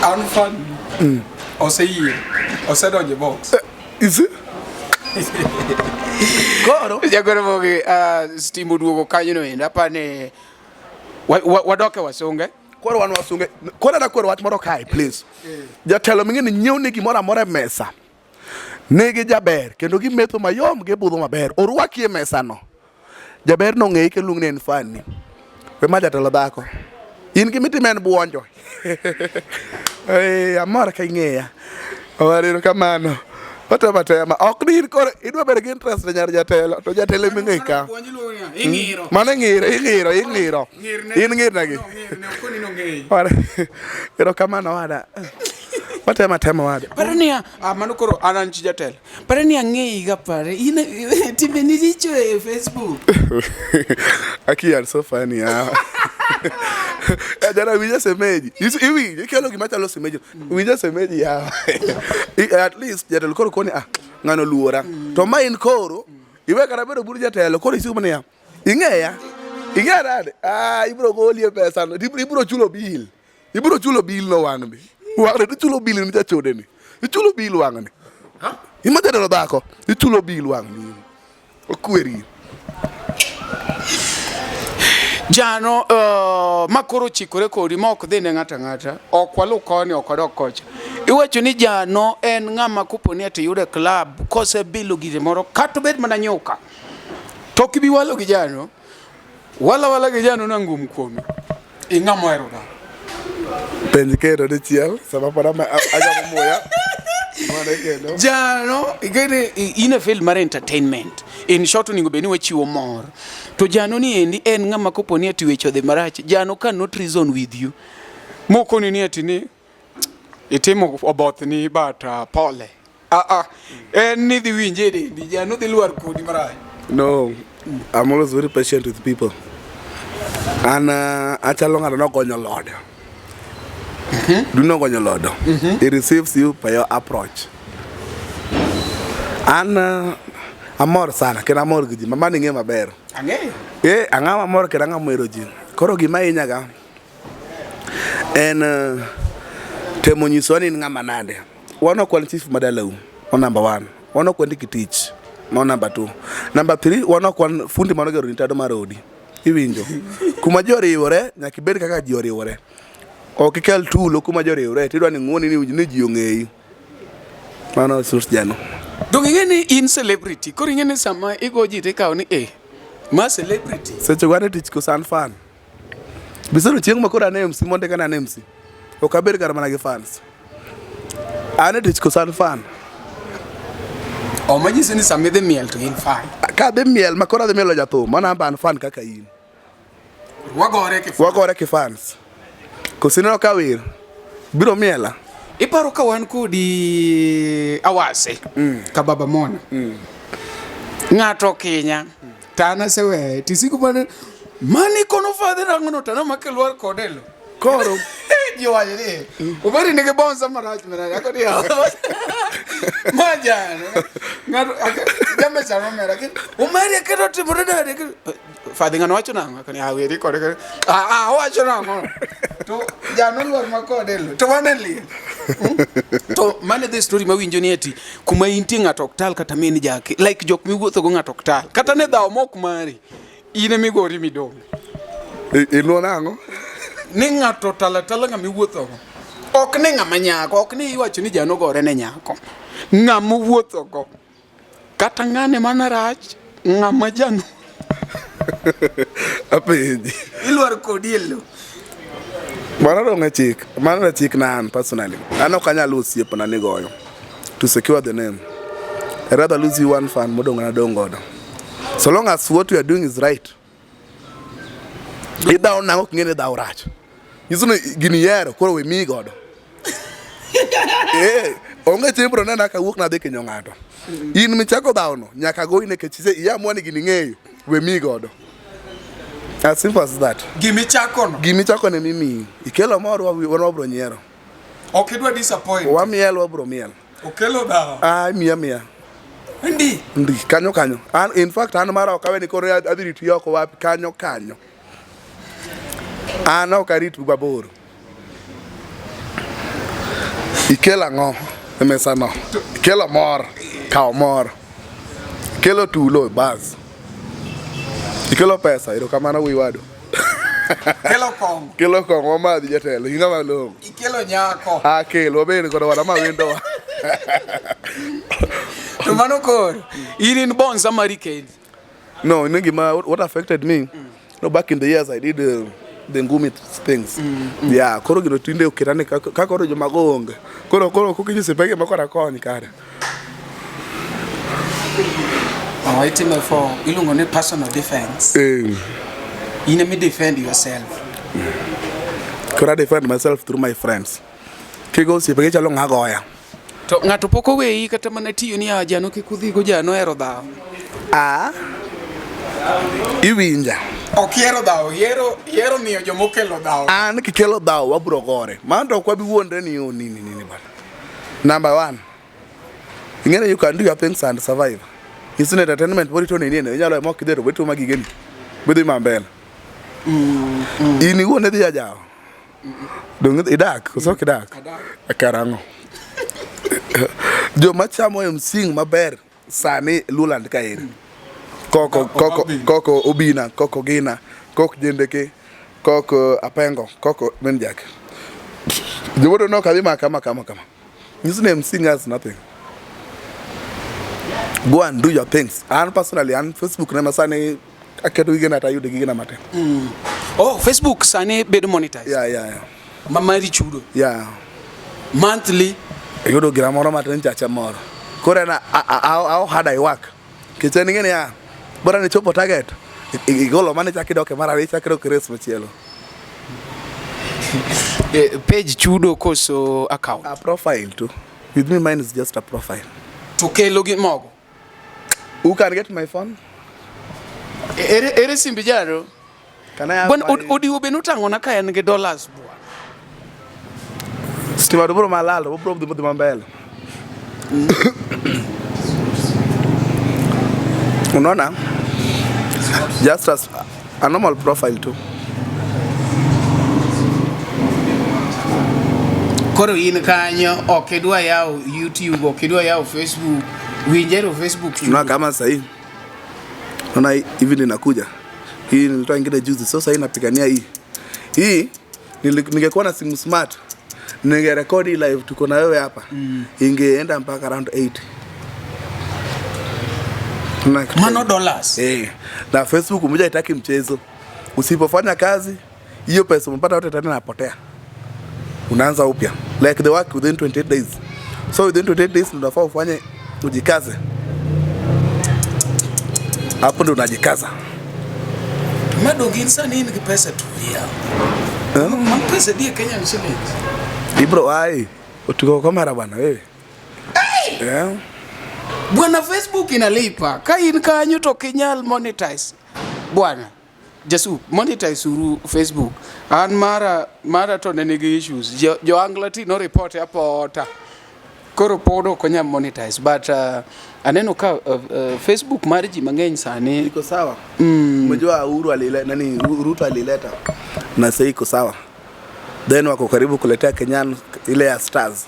an fan ose donje box isi koro jagoro mogi stimo duogo kanyo no enda pane wadoke wasunge koro wan wasunge koro na koro wach moro kai please jatelo mingene nyiew ne gimoro amora mesa nigi jaber kendo gimetho mayom gi budho maber orwaki e mesa no jaber no ng'ei ke lung ne en fani we ma jatelo dhako in gimitime en buonjo amor ka ing'eya owariro kamano matema ok dir koro idwa bedo gi interest ne nyar jatelo to jatelo ming'ei ka mane ing'iro in ng'ir nagi ero kamano wada tema wada parania mano koro ananchi jatelo parania ng'ei ga pare in timbe ni richo e Facebook aki are so funny jana wija semeji iwi kelo gima chalo semeji wija semeji at least jatelo koro koni ngano luora to ma in koro iwe kara bedo buru jatelo koro isi mane ing'eya rade ibro golie pesa no ibro chulo bill no wangni wangni chulo bill ni jachode ni chulo bill wangni imade do dhako chulo bill wangni okweri Jano makoro chikore kodi ma ok dhi ne ng'ata ok walu koni ok odok kocha iwacho ni Jano en ng'ama kuponi ati yude club kose bilo gire moro kato bed mana nyuka to kibi walo gi Jano wala gi Jano na ngum kuomi ing'amo ero da penj kero de chiel sama para agamo moya Jano igere ine film mar entertainment in short ningo beni wachiwo mor to Jano ni endi en ng'ama koponi ati wecho de marach Jano can not reason with you moko ni ati ni itimo oboth ni but pole en ni dhi winje de Jano dhi luar kodi marach. No, I'm always very patient with people and achalo ng'ato nokonyo lode do not go lodo. It receives you by your approach. And amor sana, kena amor giji. Mama ninge maber. Ange? Angama amor kena ngamwero ji. Koro gima inyaga. En temo nyisoni ngama nade. Wano kwa chief madalau. On number 1. Wano kwa ndiki teach. On number 2. Number 3. Wano kwa fundi manoge rinitado marodi. Iwinjo. Kumajori iwore, nyakiberi kaka jiori iwore. Ok kel tulo kuma joriwre tidwa ni ng'woni ni ji ong'eyi mano sus Jano dong ing'eni in celebrity koro ing'eni sama igo ji tikawo ni ma celebrity seche gwane tich ko san fan bisoro chieng' ma koro ane MC monde kana ane MC ok abed kar mana gi fans ane tich ko san fan o majisi ni sama idhi miel to in fan ka dhi miel makora dhi mielo jathum mana ban fan kaka in wagore ki fans kosineno ka wir biro miela iparo ka wan kodi awase ka baba mona ng'ato kinya tana sewe tisiku mani kono father angono tana makelwar kodelo koro jiwaje ni ubari nige bonza marach mera yako dia majana ngato jambe chama mera ki umari kedo timore dade father ngano wacho nango kani aweri kode wacho nango to jano lwar makodelo to waneli to mane the story mawinjo ni eti kuma inti ng'ato oktal kata min jake like jok miwuotho go ng'ato oktal kata ne dhaw mok mari ine migori midong ilo nango ni ng'ato talatala ng'ama iwuotho go ok ni ng'ama nyako ok ni iwacho ni jano gore ne nyako ng'ama wuotho go kata ng'ane mana rach ng'ama jano apenji ilwar kodielo mana chik na an personally an ok anyal osiep na nigoyo to secure the name. I rather lose you one fan modong na dongodo so long as what you are doing is right idaw nango kingene daw rach yisuno gini yero koro we mi godo onge chimbro na ka wuok na dhi kinyo ng'ato in michako dawno nyaka go ine kechise iya mwani gini ng'eyo we mi godo as simple as that gimi chako ne mimi ikelo mor wabro nyiero ok idwa disappoint wamiel wabro miel okelo dawa mia ndi kanyo an in fact an mara okawe ni koro adhi tu yoko wapi kanyo an ok arit babor ikela ngo emesano ikelo mor kaw mor ikelo tulo bas ikelo pesa iro kamano wiwado kelo kong madhi jatelo inga malongo ikelo nyako kelo bene kodo wada mawendo to mano koro in born summary kid no what affected me no back in the years I did the ngumi things yeah koro gino tinde okirane ka koro joma gonge koro kukinyo sepege makora koni kare itime for ilungo ne personal defense ine me defend yourself could I defend myself through my friends kigo sepege chalo ngagoya to ng'ato poko weyi kata mana tiyo ni ajano kikudhi go jano ero dhaw iwinja okiero dhaw yero miyo jomokelo dhaw an kikelo dhaw wabro gore mando kwa bi wonde ni nini bana number 1 ingene you can do your things and survive isn't entertainment body to nini ne nyalo mok dero beto magigeni bedo mambele ini wonde dia jaw dong idak usok idak akarango jo machamo msing maber sani luland kaeri koko obina koko gina koko jendeke koko apengo koko menjak jo wodo no kadima kama his name sing has nothing go and do your things and personally on Facebook na masani akedo igena ta yude gigena mate Facebook sani bedo monetize yeah mamari chudo monthly yudo gira moro matin chacha moro korena how hard I work kicheni ngene ya bora ni chopo target igolo mane chakidoke mara wi chakiro kres machielo page chudo koso account a profile too with me mine is just a profile to kelo gi mogo who can get my phone ere simbi jaro can I have bon odi ubenu tango na kaya nge dollars bwa stima dobro malalo bro de mambele unaona just as a normal profile too koro in kanyo okidwa yao YouTube okidwa yao Facebook winjero Facebook na kama sahi unaona even inakuja hii nilitoa ingine juzi so sahi napigania hii ningekuwa na simu smart ningerekodi live tuko na wewe hapa ingeenda mpaka around 80 mano dollars na Facebook mmoja itaki mchezo usipofanya kazi hiyo pesa umpata yote tena inapotea unaanza upya like the work within 28 days so within 28 days unafaa ufanye ujikaze Hapo ndo unajikaza. Madongi sana nini kipesa tu ya. Pesa dia Kenya shillings. Bro, ai. Utuko kwa mara bwana wewe. Yeah. Bwana Facebook inalipa. Kain kanyo to Kenyal monetize. Bwana Jesu monetize uru Facebook. An mara to nigi issues. Jo Anglati no report hapo ota. Koro podo konya monetize but aneno ka Facebook mariji mangeny sani iko sawa. Umejua Uhuru Ruto alileta na sasa iko sawa. Then wako karibu kuletea Kenyan ile ya stars.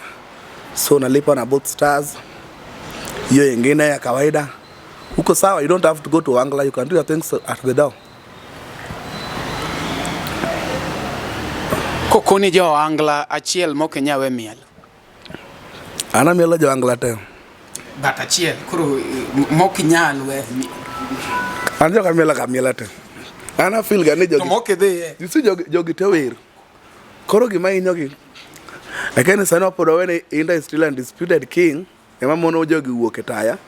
So nalipa na both stars. Hiyo nyingine ya kawaida. Uko sawa, you don't have to go to Ohangla, you can do your things at the door. Kokoni jo Ohangla achiel mo Kenya we miel. Ana mielo jo Ohangla te. But achiel kuro mo Kenyal we. Anjo kamiela te. Ana feel ga ni jogi. To mo kedhe. You see jogi te wer. Koro gima inyogi. Lakini sana podo when India is still undisputed king, ema mono jogi wuok etaya.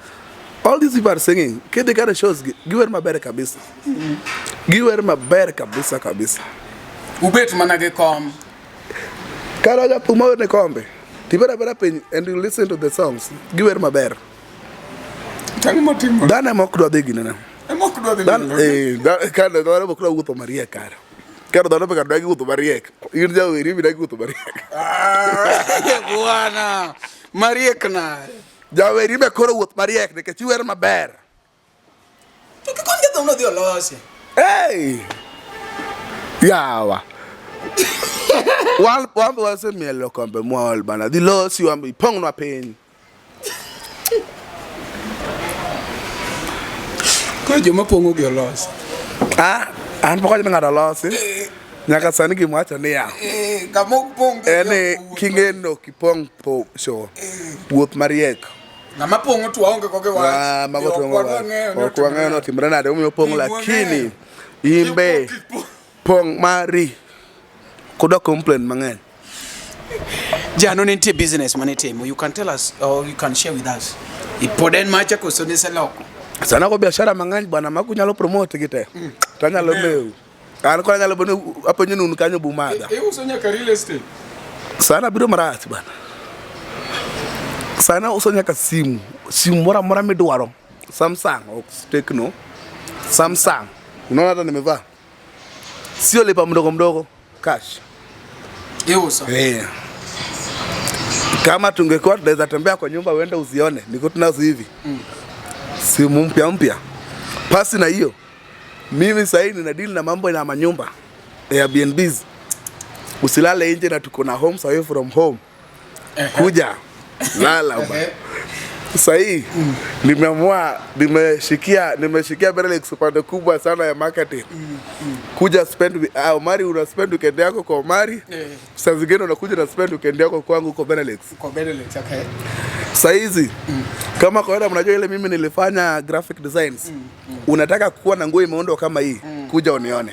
All these people are singing. Kede kind of shows giwer maber kabisa. Giwer maber kabisa. Ubet manage kom. Karo ja pumo ne kombe. Tibera piny and you listen to the songs. Giwer maber. Tangi motimo. Dana mokdo degi nena. Mokdo degi. Dan kana dora mokdo wuotho marie karo. Karo dora be kadagi wuotho marie. Ir ja weri bi dagi wuotho marie. Bwana. Marie kana. Ja weri be koro wuoth marie nikech wer maber. To kikonje dhono dio losi. Hey. Yawa. Wambe wase mielo kombe mwal bana. Di losi wambe pong na piny. Kwa joma pongo gi losi. An poko ngada losi. Nyaka sani gimwacho ni ya. Kamok pongo. Ene kingeno kipong po show. Wuoth mariek. Ngama pongo tu aonge koge wach. Mago tu aonge. Kwa ng'eyo no timre nade umiyo pong lakini imbe pong mari. Kuda complain mang'eny. Jano ninte business manitemo. You can tell us or you can share with us. Ipoden macha koso ni seloko. Sana ko biashara mang'eny bwana makunyalo promote gite. Tanyalo meu. An ko nyalo bonu aponyo nun kanyo bumada. Uso nyaka real estate. Sana biro marach bwana. Sana uso nyaka simu mora midwaro. Samsung au Tecno. Samsung. Unaona hata nimevaa. Sio lipa mdogo cash. Uso. Kama tungekuwa tunaweza tembea kwa nyumba uende uzione. Niko tunazo hivi. Simu mpya. Pasi na hiyo. Mimi sasa hivi nina deal na mambo ya manyumba. Airbnbs. Usilale nje na tuko na homes away from home. Kuja. Lala bwana. Sasa hii nimeshikia Benelux upande kubwa sana ya marketing. Kuja spend Omari una spend weekend yako kwa Omari. Sasa zingine unakuja na spend weekend yako kwangu kwa Benelux. Kwa Benelux, okay. Sasa hizi kama kawaida mnajua ile mimi nilifanya graphic designs. Unataka kuwa na nguo imeundwa kama hii, kuja unione.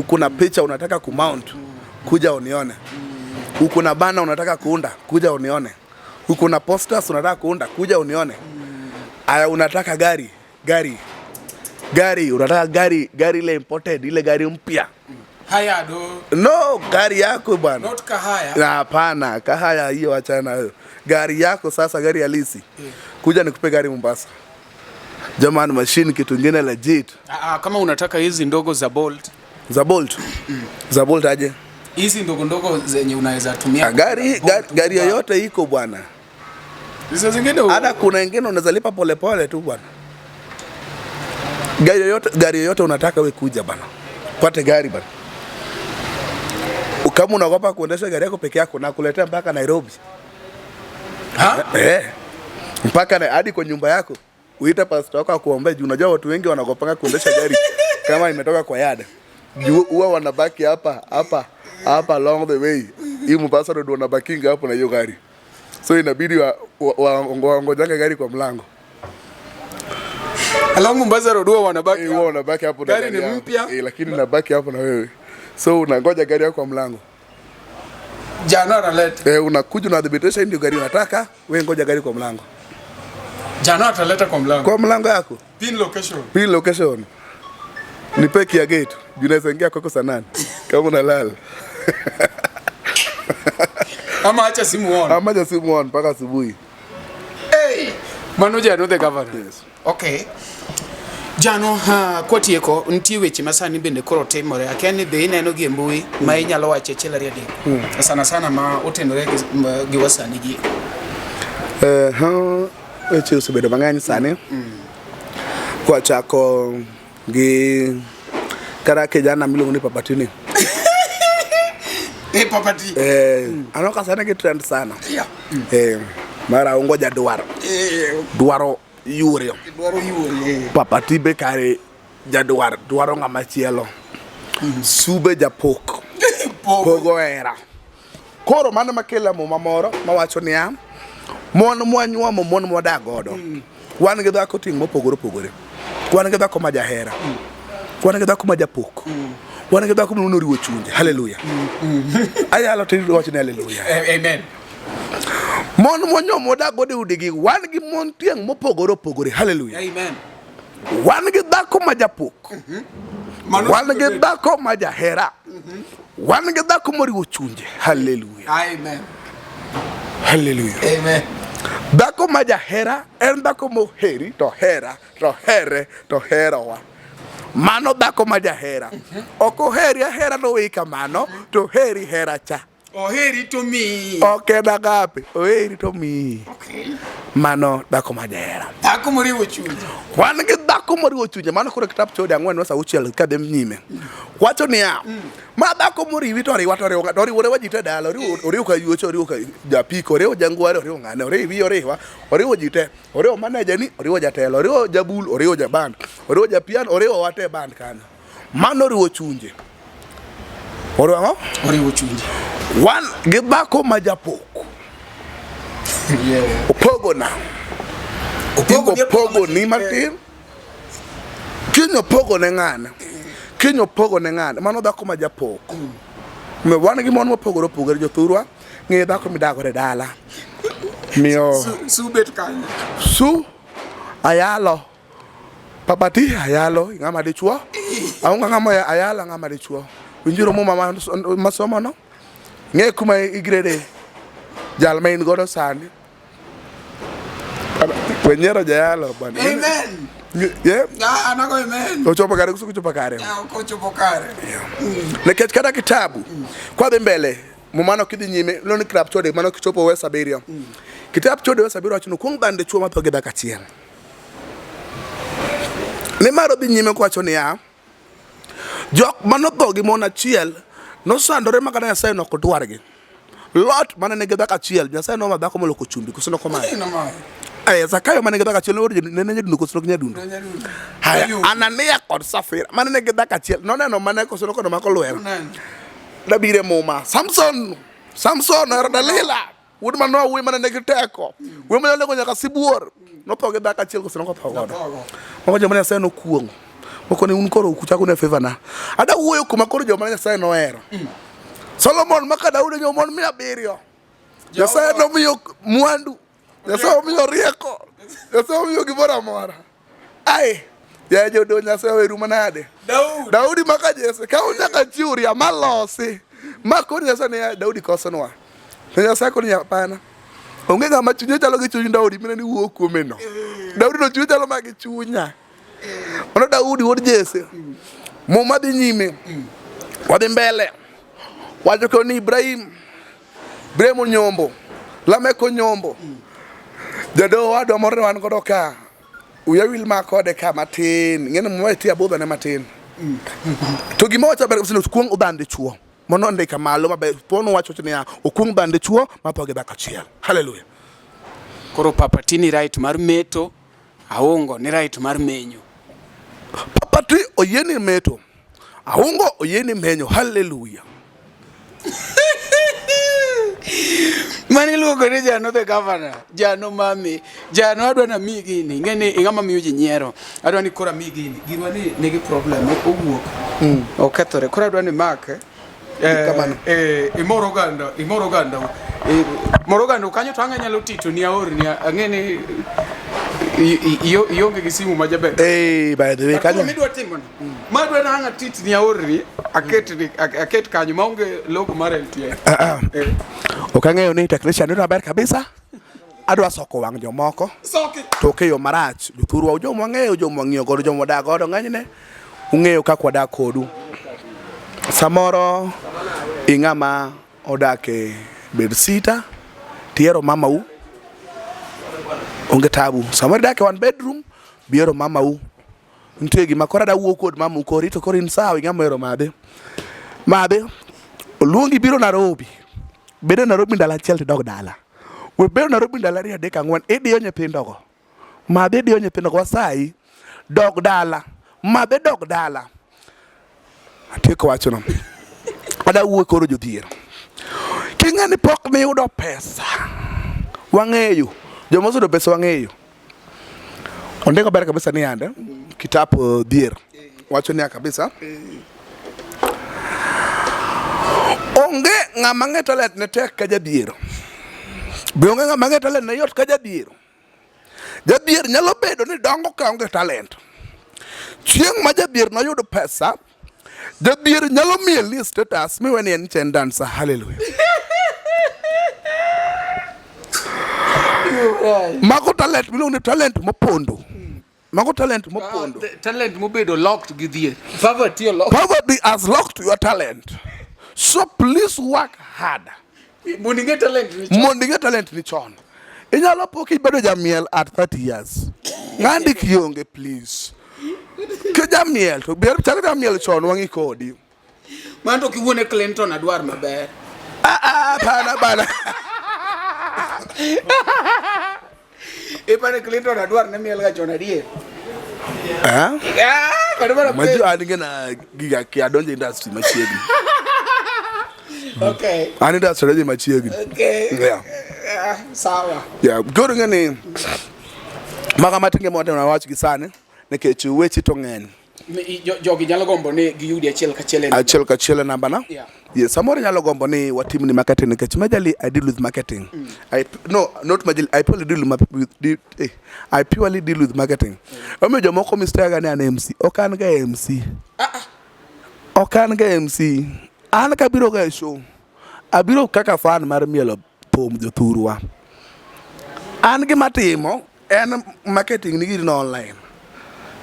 Kuna picha unataka kumount, kuja unione. Kuna bana unataka kuunda, kuja unione. Kuna posters unataka kuunda, kuja unione. Aya unataka gari, unataka gari ile imported, ile gari mpya. Haya do. No, gari yako bwana. Not kahaya. Hapana, kahaya hiyo achana nayo. Gari yako sasa, gari halisi. Kuja nikupe gari Mombasa. Jamani, machine kitu kingine legit. Kama unataka hizi ndogo za Bolt. Za Bolt aje? Hizi ndogo zenye unaweza tumia. Gari yoyote iko bwana. Hizo zingine hata kuna wengine unaweza lipa pole tu bwana. Gari yoyote unataka wewe kuja bwana. Pate gari bwana. Kama unaogopa kuendesha gari yako peke yako na kuletea mpaka Nairobi. Mpaka hadi kwa nyumba yako. Uita pastor wako akuombe juu unajua watu wengi wanaogopa kuendesha gari kama imetoka kwa yada. Huwa wanabaki hapa along the way. Hii Mombasa ndio wanabakinga hapo na hiyo gari. So inabidi waongojange gari kwa mlango. Along Mombasa road wanabaki hapo na gari ni mpya lakini nabaki hapo na wewe. So unangoja gari yako kwa mlango. Jano analeta. Unakuja unadhibitisha ndio gari unataka, wewe ngoja gari kwa mlango. Jano ataleta kwa mlango. Kwa mlango yako. Pin location. Nipe kia gate. Unaweza ingia kwako saa 8 kama unalala. Ama acha simu on. Ama acha simu on mpaka asubuhi. Hey, mano Jano the governor. Yes. Okay. Jano kwa tieko ntie weche masani bende koro timore akeni be ineno gi mbui ma inyalo wache chela riadi. Sana ma otenore gi wasani gi. Weche osebedo mang'eny sani. Kwa chako gi kara kijana miluongo ni Papatini. Papati. Ano kasana ki trend sana. Yeah. Mara ungo jadwaro. Dwaro yure. Papati be kare dwaro ng'ama chielo. Sube japok. Pogo era. Koro mano makela mo mamoro mawacho niya mon mwanyuomo mon moda godo. Wan gi dhako ting mopogore. Wan gi dhako ma jahera. Wan gi dhako ma japok. Wan gi dhako mno riwo chunje. Hallelujah. Ayalo tiri wacho ni hallelujah. Amen. Mon mwanyuomo moda godo udigi wan gi mon tieng mopogore. Hallelujah. Amen. Wan gi dhako ma japok. Wan gi dhako ma jahera. Wan gi dhako moriwo chunje. Hallelujah. Amen. Hallelujah. Amen. Dhako ma jahera en dhako moheri to herowa. Mano dhako ma jahera. Ok oheri ahera no wika mano to heri hera cha. Oheri to mi. Ok dagape. Oheri to mi. Okay. Mano dhako ma jahera. Dhako moriwo chunje. Wan gi dhako moriwo chunje. Mano koro kitap chode 4 wasa uchiel ka dem nyime. Wacho niya. Ma dhako moriwi to riwore wajite dala. Oriwo ka yuocho, oriwo ka japiko, oriwo jangware, oriwo ng'ane, oriwo jite. Oriwo manager ni, oriwo jatelo, oriwo jabul, oriwo jaband, oriwo japiano, oriwo wate band kana. Mano oriwo chunje. Oriwo chunje. Wan gi dhako ma japok. Yeah. Opogo ni matin. Kinyo pogo ne ng'ane. Mano dhako ma japok. Me wan gi mon mopogore jothurwa. Ng'e dhako midagore dala. Miyo Su bet kanyo. Su ayalo. Papati ayalo ng'ama dichuo. Aunga ng'ama ayala ng'ama dichuo. Winjiro mo mama masomo no. Ng'e kuma igrede. Jal ma in godo sani. Wenyero jayalo bana. Amen. Yeah. Anago amen. Ochopo kare kuchopo kare. Ochopo kare. Nekech kada kitabu. Kwa dhi mbele. Mumano kidhi nyime. Loni krap chode. Mano kichopo we sabirio. Kitabu chode we sabirio wachino. Kuong bande chuo matho gida kachiel. Ne maro dhi nyime kwa choni ya. Jok mano tho gi mon achiel. No sandore makana Nyasaye no kodwargi. Lot mana ne gida kachiel. Nyasaye no madhako moloko chumbi. Kusono komae. Zakayo mane gida kachiel ne nyadundo kosono nyadundo. Haya Anania kod Safira mane ne gida kachiel no neno mane kosono kono mako lwero. Dabire muma Samson era Dalila wud mano wi mane ne giteko. Wi mane lego nyaka sibuor no to gida kachiel kosono ko to godo. Moko jomane Nyasaye no kuongo. Moko ne un koro kuchako ne favor na. Ada wuoyo kuma koro jomane Nyasaye no hero. Solomon maka Daudi nyomon 700. Nyasaye no miyo mwandu. Nyasaye miyo rieko. Nyasaye miyo gimoro amora. Ai, ya jodo Nyasaye weru manade. Daudi maka Jesse ka unyaka chiuri amalosi. Mako Nyasaye ne Daudi kosonwa. Nyasaye ko nya pana. Onge ga machunye chalo gi chuny Daudi mine ni wuok kuomeno. Daudi no chunye chalo magi chunya. Ono Daudi wod Jesse. Muma dhi nyime. Wadhi mbele. Wacho ko ni Ibrahim nyombo. Lameko nyombo. Jado wado morne wan godo ka. Uya wil makode ka matin. Ngene mo ti abudha ne matin. To gimo wacha ber kuno kuong udande chuo. Mono ndika malo mabe pono wacho ni ya okuong bande chuo mapoge daka chiel. Hallelujah. Koro Papatini right mar meto. Aongo ni right mar menyo. Papati oyeni meto. Aongo oyeni menyo. Hallelujah. Mani luogo ni Jano the governor. Jano mami. Jano adwa na mi gini. Ngeni ingama miyo ji nyiero. Adwa ni kora mi gini. Girwa ni nigi problem. Owuok. Okethore. Kora adwa ni make. Imoro ganda. Moro ganda. Kanyo to anga nyalo tito ni aor ni. Angeni ionge gi simu ma jaber. By the way kanyo midwa timo madwa na anga tit ni aorri aket kanyo maonge logo mar LTN. Okang'eyo ni technician ni ber kabisa. Adwa soko wang' jomoko. Soki. To keyo marach. Jothurwa jomwa ng'eyo, jomwa ng'iyo godo, jomwa dak godo ng'enyne. Ung'eyo kaka wadak kodu. Samoro ing'ama odake bedsitter, tiero mamau. Onge tabu. Samoro dake one bedroom, biero mamau. Nitie gima koro da wuok kod mamu kori to koro in sawa ing'ama ero madhe. Madhe. Oluongi biro Nairobi. Bedo Nairobi ndalo achiel tidog dala. We bedo Nairobi ndalo 2 3 4 idiyo nyithindogo. Madhe idiyo nyithindogo wasai dog dala. Madhe dog dala. Atieko wachono. Ada wuok koro jodhier. King'ani pok ni yudo pesa. Wang'eyo. Joma osudo pesa wang'eyo. Ondiko ber kabisa ni ande. Kitabu dhier. Wacho niya kabisa. Onge ng'ama ng'e talent ne tek ka jadhier. Be onge ng'ama ng'e talent ne yot ka jadhier. Jadhier nyalo bedo ni dongo ka onge talent. Chieng' ma jadhier noyudo pesa, jadhier nyalo mieli status miweni en chen dancer. Hallelujah. Mago talent miluongo ni talent mopondo. Mago talent mopondo. Talent mobedo locked gi dhier. Poverty has locked your talent. So please work hard. Mondo ing'e talent ni chon. Inyalo pok ibedo jamiel at 30 years. Ng'andi kionge please. Ke jamiel to ber chak jamiel chon wang'i kodi. Manto kiwuone Clinton adwar maber. Bana. Ipane Clinton adwar ne miel ga chon adier. Maju aninge na giga ki adonje industry machiegni. Okay. Ani da strategy machiegni. Okay. Yeah. Sawa. Yeah, good ngani. Maga matinge mote na wach gi sane nikech weche to ng'eny. Jogi nyalo gombo ni giyudi achiel kachiel namba na. Yeah. Yes, samoro nyalo gombo ni watim ni marketing nikech majali I deal with marketing. Not majali, I purely deal with marketing. Omiyo jomoko mistake ni an MC. Okan ga MC. Okan ga MC. An kabiro ga show. Abiro kaka fan mar mielo thum jothurwa. An gi matimo en marketing ni giri no online.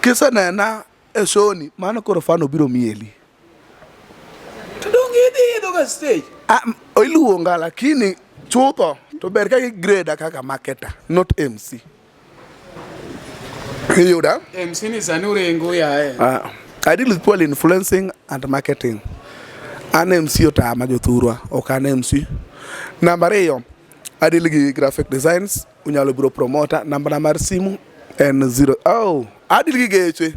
Kisa nena e show ni mano koro fan obiro mieli. Doga stage. Iluonga lakini chutho to ber ka grade kaka marketer, not MC. Yuda? MC ni sani urengo ya I deal with people influencing and marketing. An MC otama jothurwa, ok an MC. Namba 2, I deal with graphic designs, unyalo biro promoter, namba mar simu en 0. I deal with geche.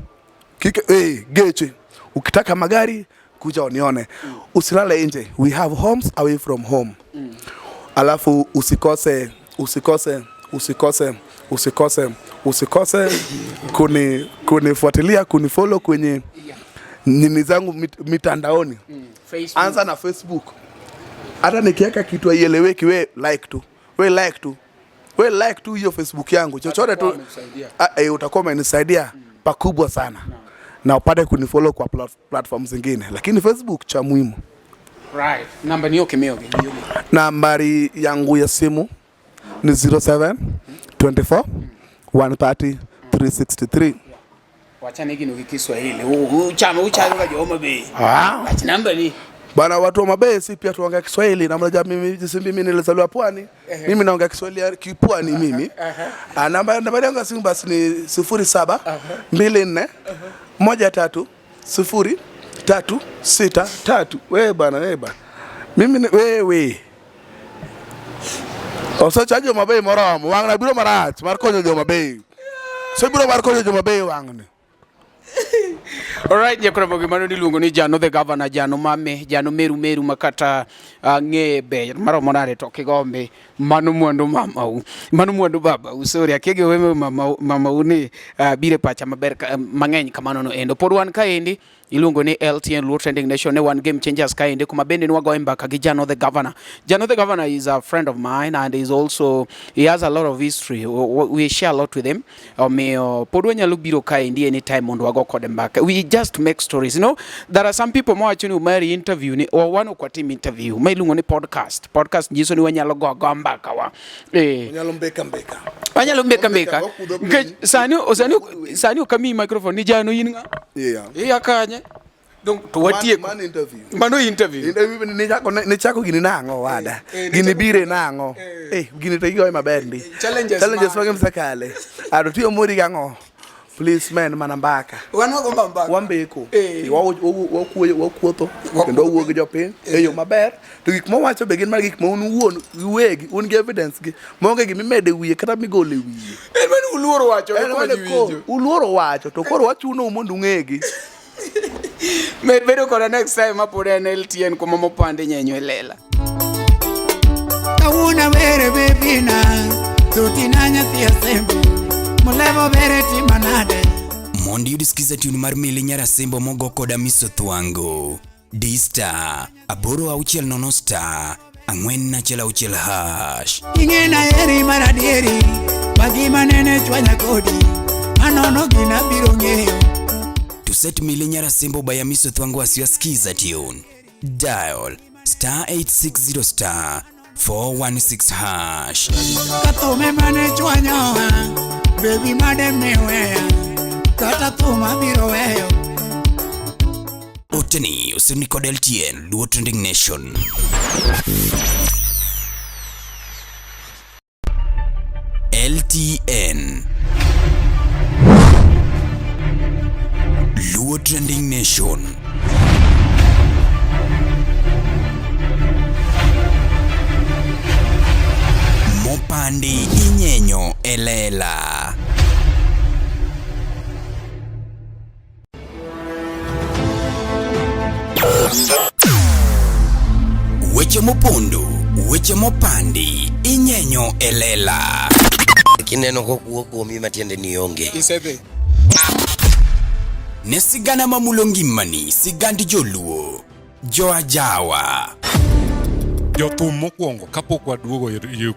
Geche. Ukitaka magari kuja unione. Usilale nje. We have homes away from home. Alafu usikose kunifuatilia, kunifollow kwenye nini zangu mitandaoni. Anza na Facebook. Hata nikiweka kitu aieleweki we like tu hiyo Facebook yangu. Chochote tu utakuwa umenisaidia pakubwa sana. Na upate kunifollow kwa platform zingine, lakini Facebook cha muhimu. Right. Namba niyo kemeo. Nambari yangu ya simu ni 07 24 130 363. Wacha nigi no Kiswahili. Uchama ga Joma Bay. Wacha namba ni. Bana watu wa Mabei si pia tuongea Kiswahili na mmoja mimi nilizaliwa Pwani. Mimi naongea Kiswahili ya Kipwani mimi. Namba yangu ya simu basi ni 07 24 13 0363. Wewe bana. Mimi wewe. Oso chajo Mabei moromo, wang na biro marach, mar konyo jo Mabei. So biro mar konyo jo Mabei wang ni. Alright, nyakura mano niluongo ni Jano the Governor, Jano mame, Jano meru makata ng'e ber maromo nade to kigombe, mano mwandu mamau, mano mwandu babau. Sorry, akege weme mamau ni bire pacha maber mang'eny kamano no endo. Pod wan kaendi iluongo ni LTN Luo Trending Nation ne one game changers kainde kuma bende ni wagoye mbaka gi Jano the Governor. Jano the Governor is a friend of mine and he has a lot of history. We share a lot with him. Pod wanyalo biro kaindi anytime mondo wago kode mbaka. We just make stories. You know, there are some people mo achuni umari interview ni or one kwa team interview. Iluongo ni podcast. Podcast njiso ni wanyalo go mbaka wa. Wanyalo mbeka. Sani ukami microphone ni Jano yinga. Yeah kanye. Donc to watie man interview. Mano interview. Ne chako gini nango wada. Gini bire nango. Gini tayo maber ndi. Challenges wage msakale. Ado tiyo mori gango. Please man manambaka. Wano gomba mbaka. Wambeko. Wakuoto. Kendo wuogi jopiny. Yo maber. To gik mo wacho be gin mar gik mo wuon wegi un gi evidence gi. Monge gi mimede wiye kata migole wiye. Mano uluoro wacho. Uluoro wacho to koro wachuno mondo ng'egi. Bedo koda next time mapore na LTN kuma mopande nyenyo lela. Kauna bere bebina tutina nyathi asembo mulemo bere timanade. Mondi udisikiza tune mar mili nyara sembo mogo koda miso thwango. D-Star, aboro auchiel nono star, ang'wen achiel auchiel hash. Ingena eri maradieri, bagima nene chwanya kodi, anono gina biro ng'eyo. To set mili nyara sembo baya miso thwango asiwaskiza tune. Dial star 860 star 416 hash. Katome mane chwanya baby madem neweya, kata tuma biro weyo. Oteni usini kod LTN Luo Trending Nation. LTN Luo Trending Nation. Mopandi inyenyo elela. Weche mopondo, weche mopandi inyenyo elela. Kineno kokuok kuomi matiende ni onge. Isebe. Ne sigana mamulo ngimani, sigandi joluo, joajawa. Jothum mokwongo kapok waduogo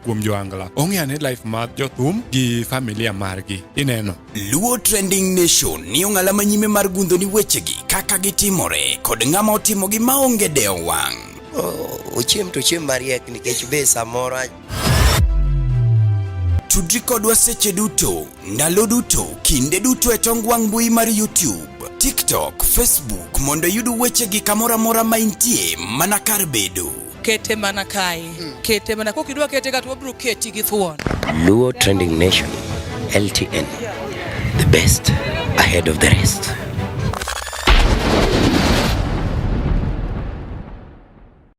kuom Ohangla. Ong'e life mar jothum gi familia margi. Ineno. Luo Trending Nation ni ong'ala manyime mar gundo ni wechegi kaka gitimore kod ng'ama otimogi maonge deo wang'. Ochiem to chiem mariek nikech be samoro. Tudri kodwa seche duto, ndalo duto, kinde duto e tong wang' mbui mar YouTube, TikTok, Facebook mondo yudu wechegi kamora mora maintie mana kar bedo. Kete mana kai. Kete mana kokidwa kete kata wabro keti gi thuon. Luo Trending Nation, LTN, the best ahead of the rest.